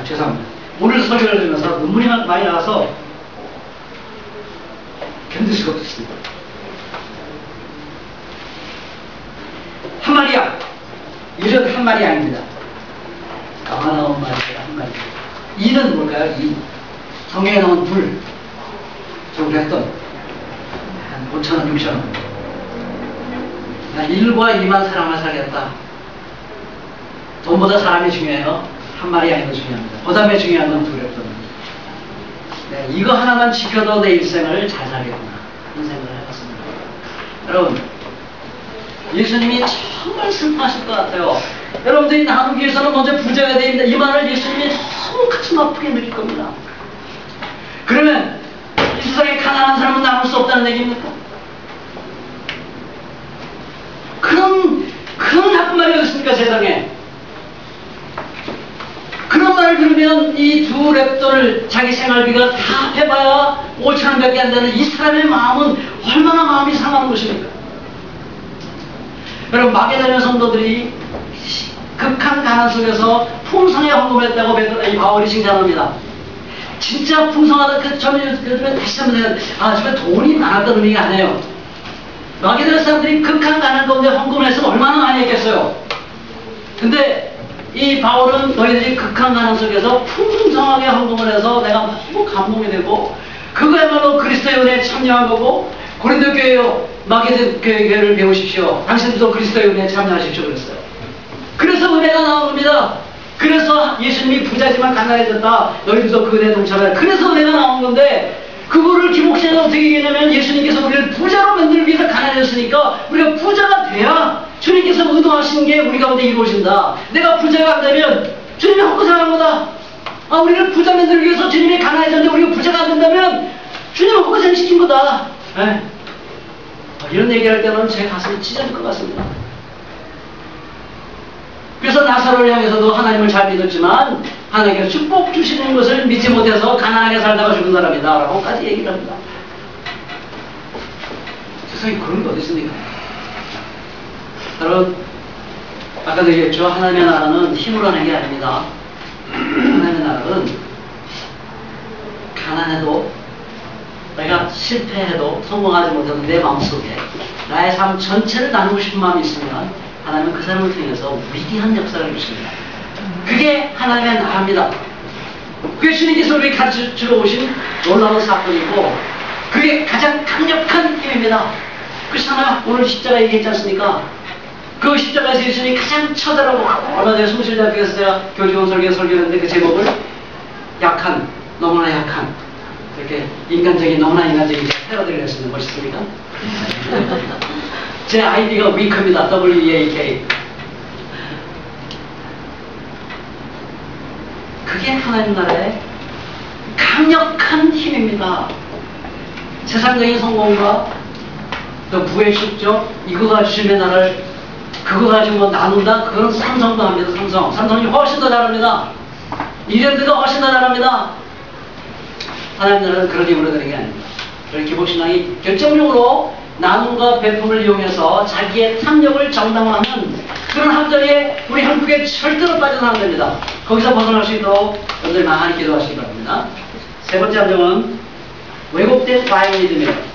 죄송합니다. 오늘 설교를 들으면서 눈물이 많이 나와서 견딜 수가 없습니다. 한 마리야. 일은 한 마리 아닙니다. 가만 나온 마리가 한 마리. 이는 뭘까요? 이. 성경에 나온 불. 저기 했던 한 5,000원, 6,000원. 난 1과 2만 사람을 살겠다. 돈보다 사람이 중요해요. 한 마리 아니고 중요합니다. 그 다음에 중요한 건 두렵습니다. 네, 이거 하나만 지켜도 내 일생을 잘 살겠구나. 이런 생각을 해봤습니다. 여러분, 예수님이 정말 슬퍼하실 것 같아요. 여러분들이 나누기 위해서는 먼저 부자가 돼야 됩니다. 이 말을 예수님이 너무 가슴 아프게 느낄 겁니다. 그러면 이 세상에 가난한 사람은 나눌 수 없다는 얘기입니까? 그런 나쁜 말이 어디 있습니까, 세상에? 그런 말을 들으면 이 두 랩돈을 자기 생활비가 다 해봐야 5,000원밖에 안 되는 이 사람의 마음은 얼마나 마음이 상하는 것입니까? 여러분, 마게다냐 성도들이 극한 가난 속에서 풍성에 헌금했다고 이 바울이 칭찬합니다. 진짜 풍성하다. 저는 요즘에 다시 한번 정말 돈이 많았다는 의미가 아니에요. 마게다냐 사람들이 극한 가난 가운데 헌금을 했으면 얼마나 많이 했겠어요. 근데 이 바울은 너희들이 극한 가난 속에서 풍성하게 헌금을 해서 내가 너무 감동이 되고 그거야말로 그리스도의 은혜에 참여한 거고 고린도 교회요 마게도 교회를 배우십시오. 당신들도 그리스도의 은혜에 참여하십시오 그랬어요. 그래서 은혜가 나온 겁니다. 그래서 예수님이 부자지만 가난해졌다. 너희들도 그 은혜에 동참해라. 그래서 은혜가 나온 건데 그거를 김옥신에서 어떻게 얘기하냐면 예수님께서 우리를 부자로 만들기 위해서 가난해졌으니까 우리가 부자가 돼야 주님께서 의도하신 게 우리 가운데 이루어진다. 내가 부자가 안 되면 주님이 헛것을 거다. 우리를 부자 만들기 위해서 주님이 가난해졌는데 우리가 부자가 안 된다면 주님이 헛것을 시킨 거다. 네. 이런 얘기를 할 때는 제 가슴이 찢어질 것 같습니다. 그래서 나사로를 향해서도 하나님을 잘 믿었지만 하나님께서 축복 주시는 것을 믿지 못해서 가난하게 살다가 죽은 사람이다 라고까지 얘기를 합니다. 세상에 그런 게 어디 있습니까? 여러분, 아까도 얘기했죠. 하나님의 나라는 힘으로 하는 게 아닙니다. 하나님의 나라는 가난해도, 내가 실패해도, 성공하지 못해도 내 마음속에 나의 삶 전체를 나누고 싶은 마음이 있으면 하나님은 그 사람을 통해서 위대한 역사를 주십니다. 그게 하나님의 나라입니다. 그게 주님께서 우리 가르쳐 오신 놀라운 사건이고, 그게 가장 강력한 힘입니다. 그렇잖아요. 오늘 십자가 얘기했지 않습니까? 그 십자가에서 예수님이 가장 처절하고, 얼마 전에 숭실대학교에서 제가 교직원 설교했는데 그 제목을 약한, 너무나 약한, 이렇게 인간적인, 너무나 인간적인 패러디를 했습니다. 멋있습니까? 제 아이디가 위크입니다. W-E-A-K. 그게 하나님 나라의 강력한 힘입니다. 세상적인 성공과 또 부의 축적, 이거 가지고 주님의 나라를 그거 가지고 뭐 나눈다? 그건 삼성도 합니다. 삼성이 훨씬 더 잘합니다. 이랜드가 훨씬 더 잘합니다. 하나님 나라는 그런 힘으로 되는 게 아닙니다. 그래서 기복신앙이 결정적으로 나눔과 배품을 이용해서 자기의 탐욕을 정당화하는 그런 함정에 우리 한국에 절대로 빠져나가면 됩니다. 거기서 벗어날 수 있도록 여러분들 많이 기도하시기 바랍니다. 세 번째 함정은 왜곡된 바이올리즘이에요.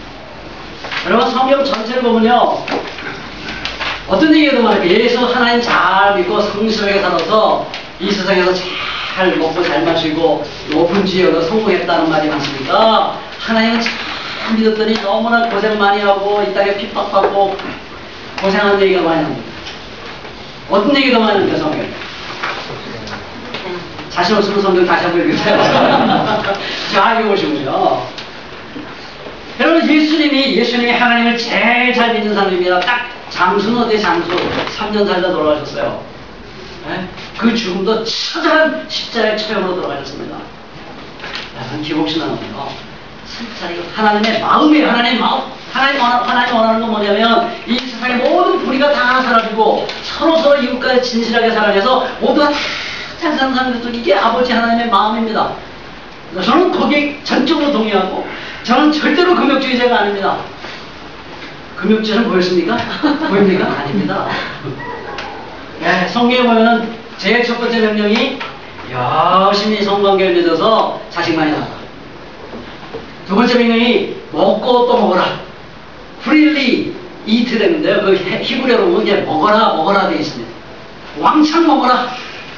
여러분 성경 전체를 보면요, 어떤 얘기가 더 많을까요? 예수 하나님 잘 믿고 성실하게 살아서 이 세상에서 잘 먹고 잘 마시고 높은 지혜로 성공했다는 말이 많습니까? 하나님은 잘 믿었더니 너무나 고생 많이 하고 이 땅에 핍박받고 고생한 얘기가 많이 합니다. 어떤 얘기가 많이 합니까, 성경? 자신 없으면 성경 다시 한번 읽으세요. 잘 읽어보시면요. 여러분, 예수님이 하나님을 제일 잘 믿는 사람입니다. 딱 장수는 어때요? 장수. 3년 살다 돌아가셨어요. 네? 그 죽음도 처절한 십자가의 처형으로 돌아가셨습니다. 여러분, 기복신앙은요, 하나님의 마음이에요. 하나님의 마음. 하나님 원하는 건 뭐냐면 이 세상의 모든 불의가 다 사라지고 서로 이웃과 진실하게 살아내서 모두가 다 잘 사는 사람들, 이게 아버지 하나님의 마음입니다. 저는 거기에 전적으로 동의하고, 저는 절대로 금욕주의자가 아닙니다. 금욕주의는 보였습니까? 보입니까? 아닙니다. 네, 성경에 보면은 제일 첫 번째 명령이 열심히 성관계를 맺어서 자식 많이 낳아. 두 번째 명령이 먹고 또 먹어라. freely eat 되는데요. 그 히브리어로 보면 이제 먹어라 되어 있습니다. 왕창 먹어라.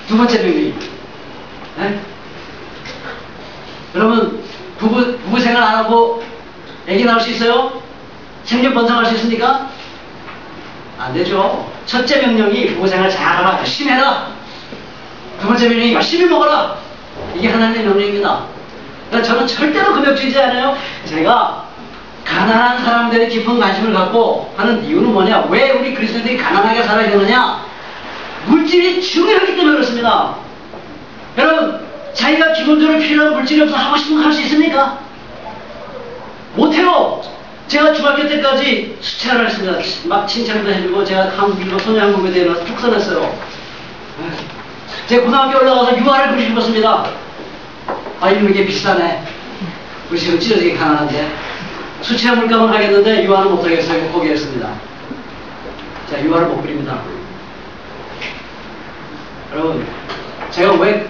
두 번째 명령이. 네? 여러분, 부부 생활 안 하고 애기 낳을 수 있어요? 생존 번성할 수 있습니까? 안 되죠. 첫째 명령이 부부 생활 잘하라. 열심히 해라. 두 번째 명령이 열심히 먹어라. 이게 하나님의 명령입니다. 그러니까 저는 절대로 금욕주의지 않아요. 제가 가난한 사람들의 깊은 관심을 갖고 하는 이유는 뭐냐? 왜 우리 그리스도인들이 가난하게 살아야 되느냐? 물질이 중요하기 때문에 그렇습니다. 여러분, 자기가 기본적으로 필요한 물질이 없어 하고 싶은 거 할 수 있습니까? 못해요. 제가 중학교 때까지 수채화를 했습니다. 막 칭찬도 해주고, 제가 한국일보 소녀한국에 나서 특선했어요. 제 고등학교 올라가서 유화를 그리고 싶었습니다. 아, 이게 비싸네. 우리 지금 찢어지게 가난한데. 수채화 물감은 하겠는데 유화는 못하겠어요. 포기했습니다. 자, 유화를 못 그립니다. 여러분, 제가 왜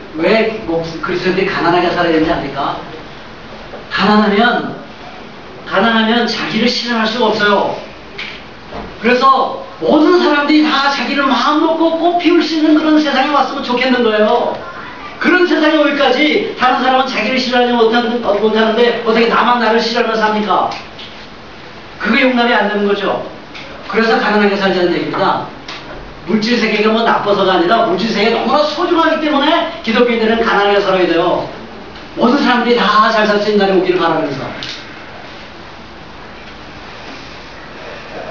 그리스도인들이 가난하게 살아야 되는지 압니까? 가난하면 자기를 실현할 수가 없어요. 그래서 모든 사람들이 다 자기를 마음 놓고 꽃 피울 수 있는 그런 세상에 왔으면 좋겠는 거예요. 그런 세상에 오기까지 다른 사람은 자기를 실현하지 못하는데 어떻게 나만 나를 실현하면서 합니까? 그게 용납이 안 되는 거죠. 그래서 가난하게 살자는 얘기입니다. 물질 세계가 뭐 나빠서가 아니라 물질 세계가 너무나 소중하기 때문에 기독교인들은 가난하게 살아야 돼요. 모든 사람들이 다 잘 살 수 있는 날이 오기를 바라면서.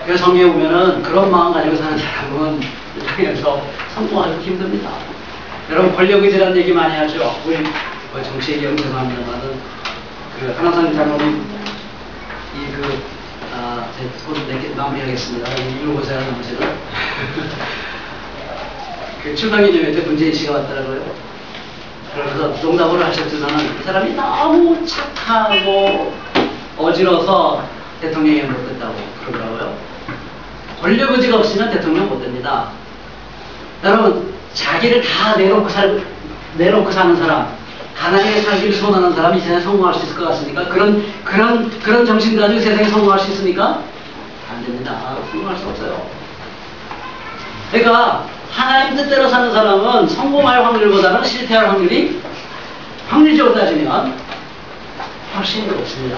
그래서 성경에 보면은 그런 마음 가지고 사는 사람은 이 땅에서 성공하기 힘듭니다. 여러분, 권력의지라는 얘기 많이 하죠. 우리 정치 얘기하면 죄송합니다만은 그 하나님 장로님 제 마무리하겠습니다. 읽어보세요, 나머지는. 그 출당기념회 때 문재인 씨가 왔더라고요. 그래서 농담으로 하셨지만 그 사람이 너무 착하고 어지러서 대통령이 못 됐다고 그러더라고요. 권력 의지가 없으면 대통령 못 됩니다. 여러분, 자기를 다 내놓고 사는 사람, 가난하게 살기를 소원하는 사람이 이 세상에 성공할 수 있을 것 같습니까? 그런 정신 가지고 세상에 성공할 수 있습니까? 안 됩니다. 성공할 수 없어요. 그러니까 하나님 뜻대로 사는 사람은 성공할 확률보다는 실패할 확률이 확률적으로 따지면 훨씬 높습니다.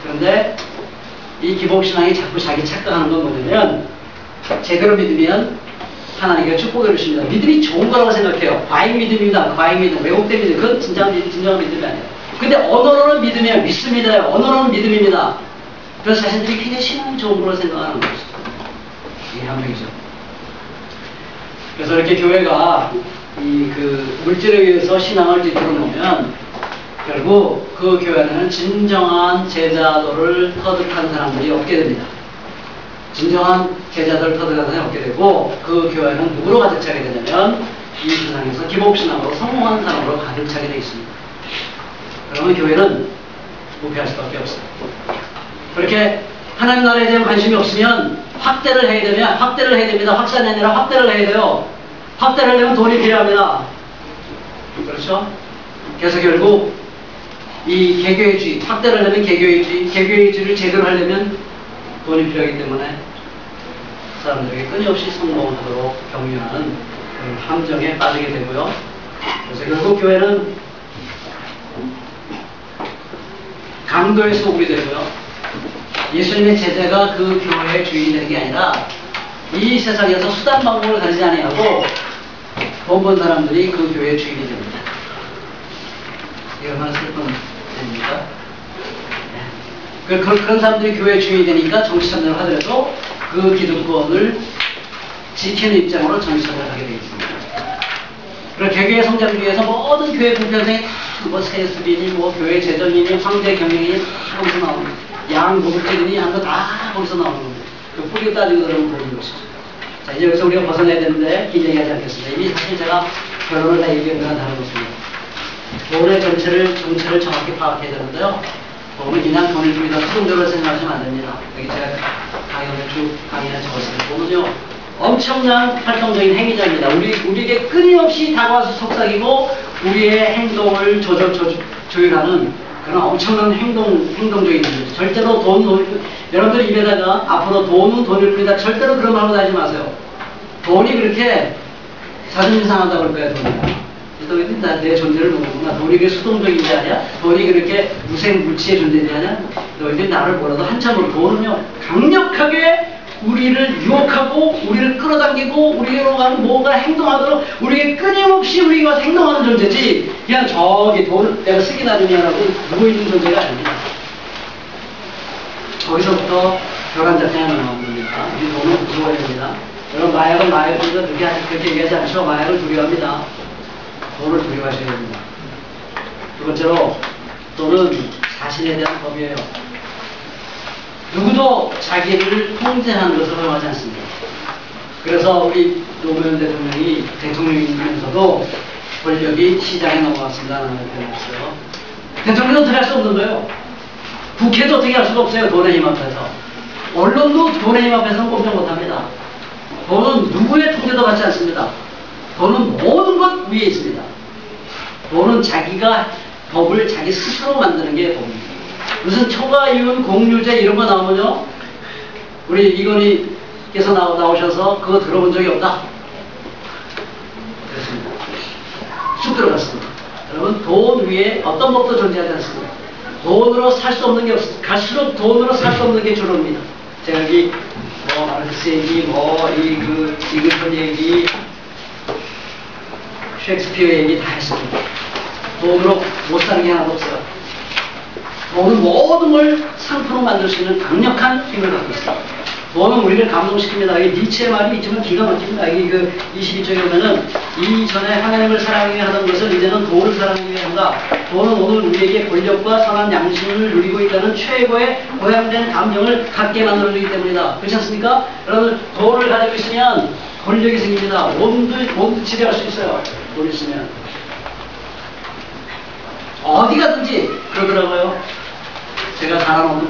그런데 이 기복신앙이 자꾸 자기 착각하는 건 뭐냐면, 제대로 믿으면 하나님께서 축복을 주십니다. 믿음이 좋은 거라고 생각해요. 과잉 믿음입니다. 과잉 믿음, 왜곡된 믿음. 그건 진정한 믿음이 아니에요. 근데 언어로는 믿음이에요. 믿습니다. 언어로는 믿음입니다. 그래서 자신들이 굉장히 신앙이 좋은 거라고 생각하는 거죠. 이게 함정이죠. 그래서 이렇게 교회가 물질에 의해서 신앙을 뒤틀어 놓으면 결국 그 교회는 진정한 제자도를 터득한 사람들이 없게 됩니다. 진정한 제자도를 터득한 사람이 없게 되고, 그 교회는 누구로 가득 차게 되냐면 이 세상에서 기복신앙으로 성공한 사람으로 가득 차게 되어 있습니다. 그러면 교회는 부패할 수밖에 없어요. 그렇게 하나님 나라에 대한 관심이 없으면 확대를 해야 됩니다. 확산이 아니라 확대를 해야 돼요. 확대를 하려면 돈이 필요합니다. 그렇죠? 그래서 결국 이 개교회주의, 확대를 하려면 개교회주의를 제대로 하려면 돈이 필요하기 때문에 사람들에게 끊임없이 성공하도록 경유하는 그런 함정에 빠지게 되고요. 그래서 결국 교회는 강도의 소굴이 되고요. 예수님의 제자가 그 교회의 주인이 되는 게 아니라 이 세상에서 수단 방법을 가지지 아니하고 돈 번 사람들이 그 교회의 주인이 됩니다. 이게 얼마나 슬픈 일입니까? 그런 사람들이 교회의 주인이 되니까 정치참여를 하더라도 그 기득권을 지키는 입장으로 정치참여를 하게 되어 있습니다. 그리고 개교의 성장을 위해서 모든 교회 분편성이 다 세습이니 교회 재정이니 황제 경영이니 다 거기서 나오는, 양고급제이니 하는 거 다 거기서 나오는 겁니다. 그 뿌리 따지고 들어오면 보는 것이죠. 자, 이제 여기서 우리가 벗어나야 되는데 긴 얘기하지 않겠습니다. 이미 사실 제가 결혼을 다 얘기한 거랑 다른 것입니다. 돈의 정체를 정확히 파악해야 되는데요. 돈은 그냥 돈을 줍니다. 수동적으로 생각하시면 안 됩니다. 여기 제가 강연을 쭉 강의를 적었습니다. 돈은요, 엄청난 활동적인 행위자입니다. 우리에게 끊임없이 다가와서 속삭이고 우리의 행동을 조율하는 그런 엄청난 행동적인 일입니다. 절대로 여러분들 입에다가 앞으로 돈은 돈일 뿐이다. 절대로 그런 말로 하지 마세요. 돈이 그렇게 자존심 상한다고 그럴 거야, 돈이. 내 존재를 모르구나. 돈이 그렇게 수동적인지 아냐? 돈이 그렇게 무생물치의 존재인지 아냐? 너희들이 나를 몰라도 한참으로 돈은요, 강력하게 우리를 유혹하고, 우리를 끌어당기고, 우리로 가면 뭔가 행동하도록, 우리에게 끊임없이 우리가 와서 행동하는 존재지, 그냥 저기 돈을 내가 쓰기 나름이라고 누워있는 존재가 아닙니다. 거기서부터 벼랑작전이 나오는 겁니다. 이 돈을 무서워해야 됩니다. 여러분, 마약을 그렇게 얘기하지 않죠? 마약을 두려워합니다. 돈을 두려워하셔야 됩니다. 두 번째로, 돈은 자신에 대한 법이에요. 누구도 자기를 통제하는 것을 허용하지 않습니다. 그래서 우리 노무현 대통령이 대통령이면서도 권력이 시장에 넘어갔습니다라는 표현을 했어요. 대통령은 어떻게 할 수 없는 거예요. 국회도 어떻게 할 수가 없어요. 돈의 힘 앞에서. 언론도 돈의 힘 앞에서는 꼼짝 못합니다. 돈은 누구의 통제도 받지 않습니다. 돈은 모든 것 위에 있습니다. 돈은 자기가 법을 자기 스스로 만드는 게 법입니다. 무슨 초과 이윤, 공유제 이런 거 나오면요, 우리 이건희께서 나오셔서 그거 들어본 적이 없다. 그렇습니다. 쑥 들어갔습니다. 여러분, 돈 위에 어떤 법도 존재하지 않습니다. 돈으로 살 수 없는 게 없습니다. 갈수록 돈으로 살 수 없는 게 주로입니다. 제가 여기 마르크스 얘기, 이글턴 얘기, 셰익스피어 얘기 다 했습니다. 돈으로 못 사는 게 하나도 없어요. 돈은 모든 걸 상품으로 만들 수 있는 강력한 힘을 갖고 있습니다. 돈은 우리를 감동시킵니다. 이 니체의 말이 있지만 기가 막힙니다. 이 22쪽에 보면은 이전에 하나님을 사랑하기 위해 하던 것을 이제는 돈을 사랑하기 위해 한다. 돈은 오늘 우리에게 권력과 선한 양심을 누리고 있다는 최고의 고양된 감정을 갖게 만들어주기 때문이다. 그렇지 않습니까? 여러분, 돈을 가지고 있으면 권력이 생깁니다. 몸도 지배할 수 있어요. 돈 있으면. 어디 가든지 그러더라고요. 제가 잘 아는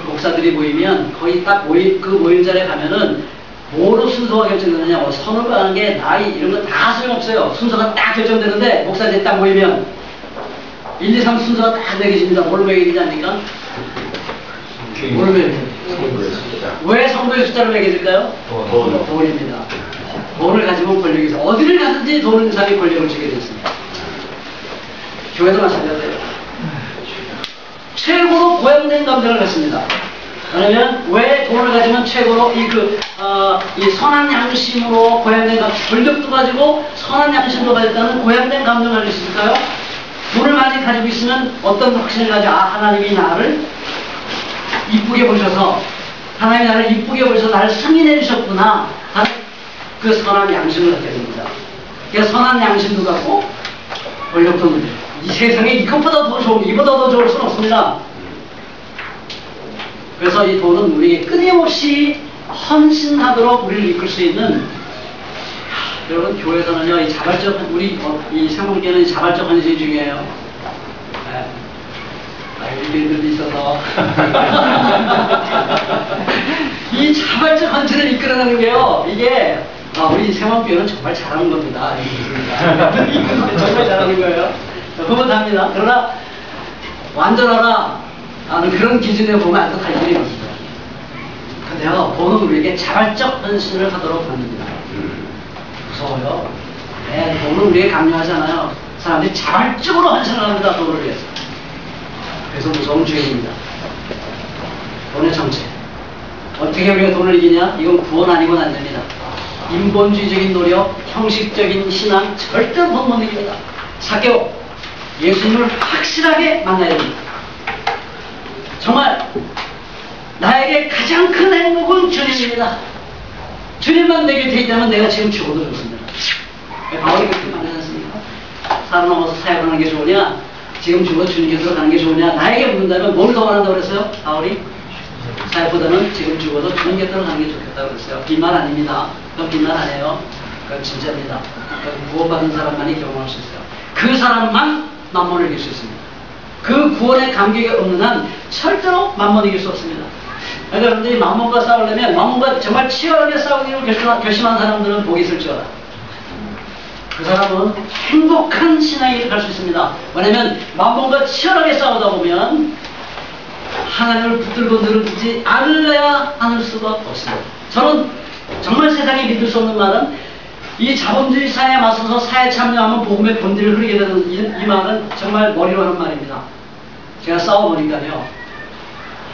목사들이 모이면 거의 딱 그 모임 자리에 가면은 뭐로 순서가 결정되느냐, 선을 하는 게 나이 이런 거 다 소용없어요. 순서가 딱 결정되는데 목사들이 딱 모이면 1, 2, 3 순서가 딱 매겨집니다. 뭘로 매겨지지 않습니까? 뭘로 매겨집니까? 왜 성도의 숫자로 매겨질까요? 돈입니다. 돈을 가지면 권력이 있어. 어디를 가든지 돈 있는 사람이 권력을 쥐게 되어 있습니다. 교회도 마찬가지예요. 최고로 고양된 감정을 갖습니다. 왜냐면 왜 돈을 가지면 최고로 이 선한 양심으로 고양된 감정, 권력도 가지고 선한 양심도 가졌다는 고양된 감정을 가질 수 있을까요? 돈을 많이 가지고 있으면 어떤 확신을 가지고 하나님이 나를 이쁘게 보셔서 하나님이 나를 이쁘게 보셔서 나를 승인해 주셨구나 하는 그 선한 양심을 갖게 됩니다. 그래서 선한 양심도 갖고 권력도 문제. 이 세상에 이것보다 더 좋은, 이보다 더 좋을 수는 없습니다. 그래서 이 돈은 우리에게 끊임없이 헌신하도록 우리를 이끌 수 있는, 여러분, 교회에서는요, 이 자발적, 이 생명계는 자발적 헌신이 중요해요. 네. 일들도 있어서. 이 자발적 헌신을 이끌어내는 게요, 이게, 우리 생명교회는 정말 잘하는 겁니다. 정말 잘하는 거예요. 그것합니다. 그러나, 완전하라 하는 그런 기준에 보면 아주 갈 길이 없습니다. 근데요, 돈은 우리에게 자발적 헌신을 하도록 만듭니다. 무서워요. 네, 돈은 우리에게 강요하잖아요. 사람들이 자발적으로 헌신을 합니다, 돈을 위해서. 그래서 무서운 죄입니다. 돈의 정체. 어떻게 우리가 돈을 이기냐? 이건 구원 아니고는 안 됩니다. 인본주의적인 노력, 형식적인 신앙, 절대로 돈 못 이깁니다. 사교, 예수님을 확실하게 만나야 됩니다. 정말 나에게 가장 큰 행복은 주님입니다. 주님만 내 곁에 있다면 내가 지금 죽어도 좋습니다. 바울이 그렇게 말하지 않습니까? 살아남아서 사역을 하는 게 좋으냐, 지금 죽어 주님 곁으로 가는 게 좋으냐. 나에게 묻는다면 뭘 더 원한다고 그랬어요? 바울이? 사역보다는 지금 죽어도 주님 곁으로 가는 게 좋겠다고 그랬어요. 빈말 아닙니다. 그건 빈말 아니에요. 그건 진짜입니다. 그건 구원받은 사람만이 경험할 수 있어요. 그 사람만 만몬을 이길 수 있습니다. 그 구원의 감격이 없는 한 절대로 만몬 이길 수 없습니다. 그러니까 여러분들이 만몬과 싸우려면, 만몬과 정말 치열하게 싸우기로 결심한 사람들은 복이 있을지어다. 그 사람은 행복한 신앙의 길을 갈 수 있습니다. 왜냐면 만몬과 치열하게 싸우다 보면 하나님을 붙들고 늘어지지 않으려야 않을 수가 없습니다. 저는 정말 세상에 믿을 수 없는 말은, 이 자본주의 사회에 맞서서 사회 참여하면 복음의 본질을 흐리게 되는 이 말은 정말 머리로 하는 말입니다. 제가 싸워보니까요,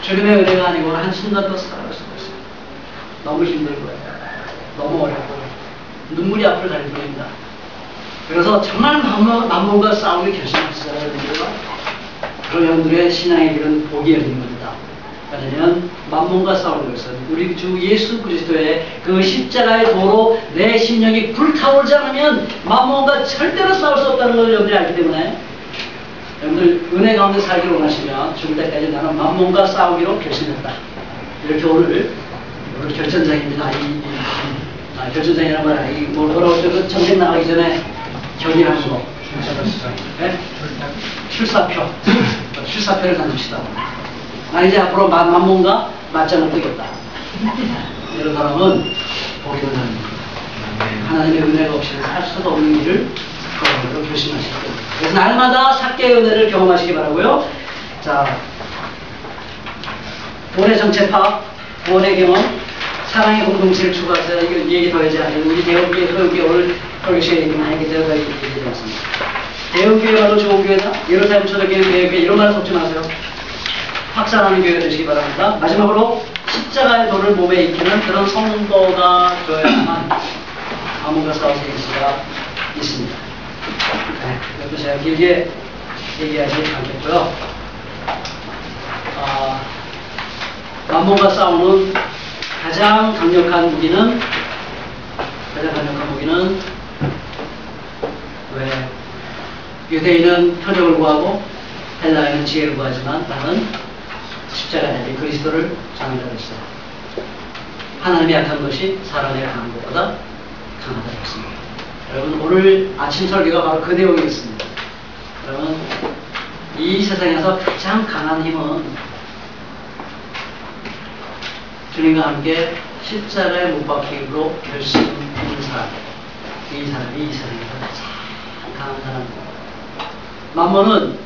주님의 은혜가 아니고 한순간도 살아갈 수가 없어요. 너무 힘들고요, 너무 어렵고 눈물이 앞을 달릴 뿐입니다. 그래서 정말 만몬과 싸우기 결심했어요. 그런 여러분들의 신앙의 길은 복이 열린 겁니다. 왜냐하면 만몬과 싸우는 것은 우리 주 예수 그리스도의 그 십자가의 도로 내 심령이 불타오르지 않으면 만몬과 절대로 싸울 수 없다는 걸 여러분들이 알기 때문에, 여러분들 은혜 가운데 살기를 원하시면 죽을 때까지 나는 만몬과 싸우기로 결심했다. 이렇게 오늘 결전장입니다. 결전장이라는 말, 뭐라고 하죠? 전쟁 나가기 전에 견인하는 거. 네? 출사표를 나눕시다. 나 이제 앞으로 만몬과 맞짱을 뜨겠다. 이런 사람은 복이 없는 사람입니다. 하나님의 은혜가 없이는 할 수도 없는 일을 걸어보도록 결심하시기 때문에. 그래서 날마다 삭개의 은혜를 경험하시기 바라고요. 자, 돈의 정체 파악, 구원의 경험, 사랑의 공동체를 추구하세요. 이거 얘기 더 해야지. 우리 대우교회 오늘 설교시에 얘기 많이 제가 얘기해드렸습니다. 대우교회가 더 좋은 교회다? 예루살렘 초대교회 이런 말 섞지 마세요. 확산하는 교회가 되시기 바랍니다. 마지막으로 십자가의 돌을 몸에 익히는 그런 성도가 되어야만 만몬과 싸울 수가 있습니다. 네, 이것도 제가 길게 얘기하지 않겠고요. 만몬과 싸우는 가장 강력한 무기는 왜 유대인은 표적을 구하고 헬라인은 지혜를 구하지만 나는 십자가에 달린 그리스도를 전한다고 했어요. 하나님이 약한 것이 사람의 강한 것보다 강하다고 했습니다. 여러분, 오늘 아침 설교가 바로 그 내용이었습니다. 여러분, 이 세상에서 가장 강한 힘은 주님과 함께 십자가에 못 박히기로 결심한 사람. 이 사람이 이 세상에서 가장 강한 사람입니다. 만몬은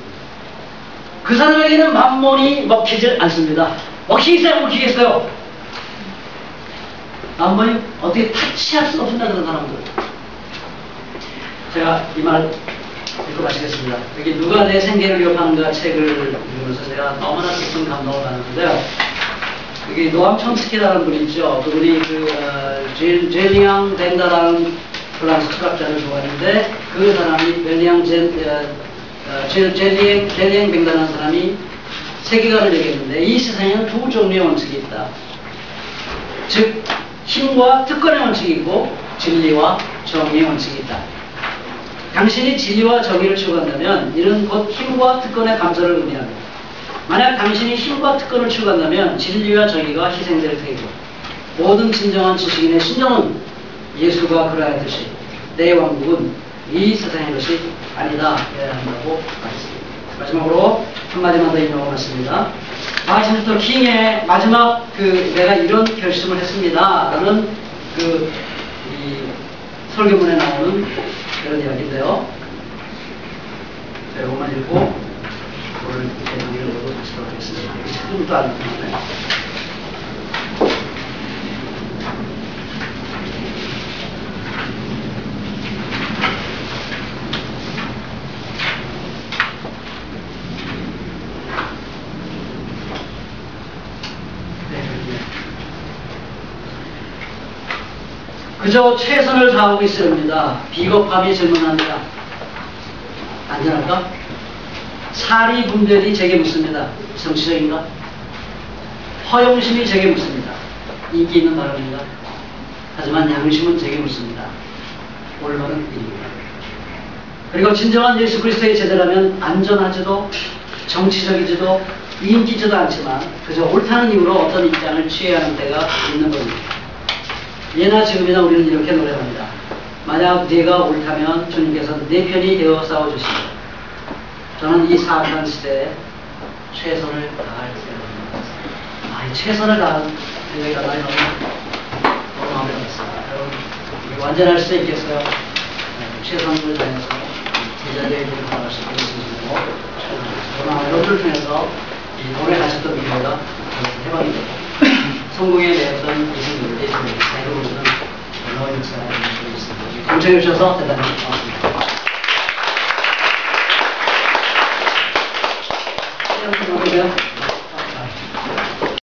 그 사람에게는 만몬이 먹히질 않습니다. 먹히겠어요? 만몬이 어떻게 타치할 수 없습니다. 그런 사람들. 제가 이 말 읽고 마치겠습니다. 여기 누가 내 생계를 위협하는가 책을 읽으면서 제가 너무나 깊은 감동을 받았는데요. 여기 노암 촘스키라는 분이 있죠. 그분이 제리앙 덴다라는 프랑스 철학자를 좋아하는데 그 사람이 제리앙 뱅다라는 사람이 세계관을 얘기했는데 이 세상에는 두 종류의 원칙이 있다. 즉 힘과 특권의 원칙이 있고 진리와 정의의 원칙이 있다. 당신이 진리와 정의를 추구한다면 이는 곧 힘과 특권의 감소를 의미합니다. 만약 당신이 힘과 특권을 추구한다면 진리와 정의가 희생될 테이고 모든 진정한 지식인의 신념은 예수가 그러하듯이 내 왕국은 이 세상의 것이 아니다 해야 한다고 말했습니다. 마지막으로 한마디만 더 인용하겠습니다. 마틴 루터 킹의 마지막 내가 이런 결심을 했습니다 라는 이 설교문에 나오는 그런 이야기인데요. 이것만 읽고 오늘 강의를 마치도록 하겠습니다. 지금부터 안 듣는데. 그저 최선을 다하고 있습니다. 비겁함이 질문합니다. 안전할까? 사리 분별이 제게 묻습니다. 정치적인가? 허영심이 제게 묻습니다. 인기 있는 발언인가? 하지만 양심은 제게 묻습니다. 올바른 일입니다. 그리고 진정한 예수 그리스도의 제자라면 안전하지도 정치적이지도 인기지도 않지만 그저 옳다는 이유로 어떤 입장을 취해야 하는 때가 있는 겁니다. 예나 지금이나 우리는 이렇게 노래합니다. 만약 네가 옳다면 주님께서는 내 편이 되어 싸워주시고 저는 이 사악한 시대에 최선을 다할 생각입니다. 이 최선을 다하는 생각이 너무 마음에 들었습니다. 여러분 이게 완전할 수 있겠어요? 최선을 다해서 제자들의 일을 나갈 수 있겠습니다. 그러나 여러분을 통해서 이 오래 가셨던 미래가 해방이 되고 성공에 대했던 이승들의 자유로우는 놀라운 역사를 보여주고 있습니다. 공청해 주셔서 대단히 고맙습니다.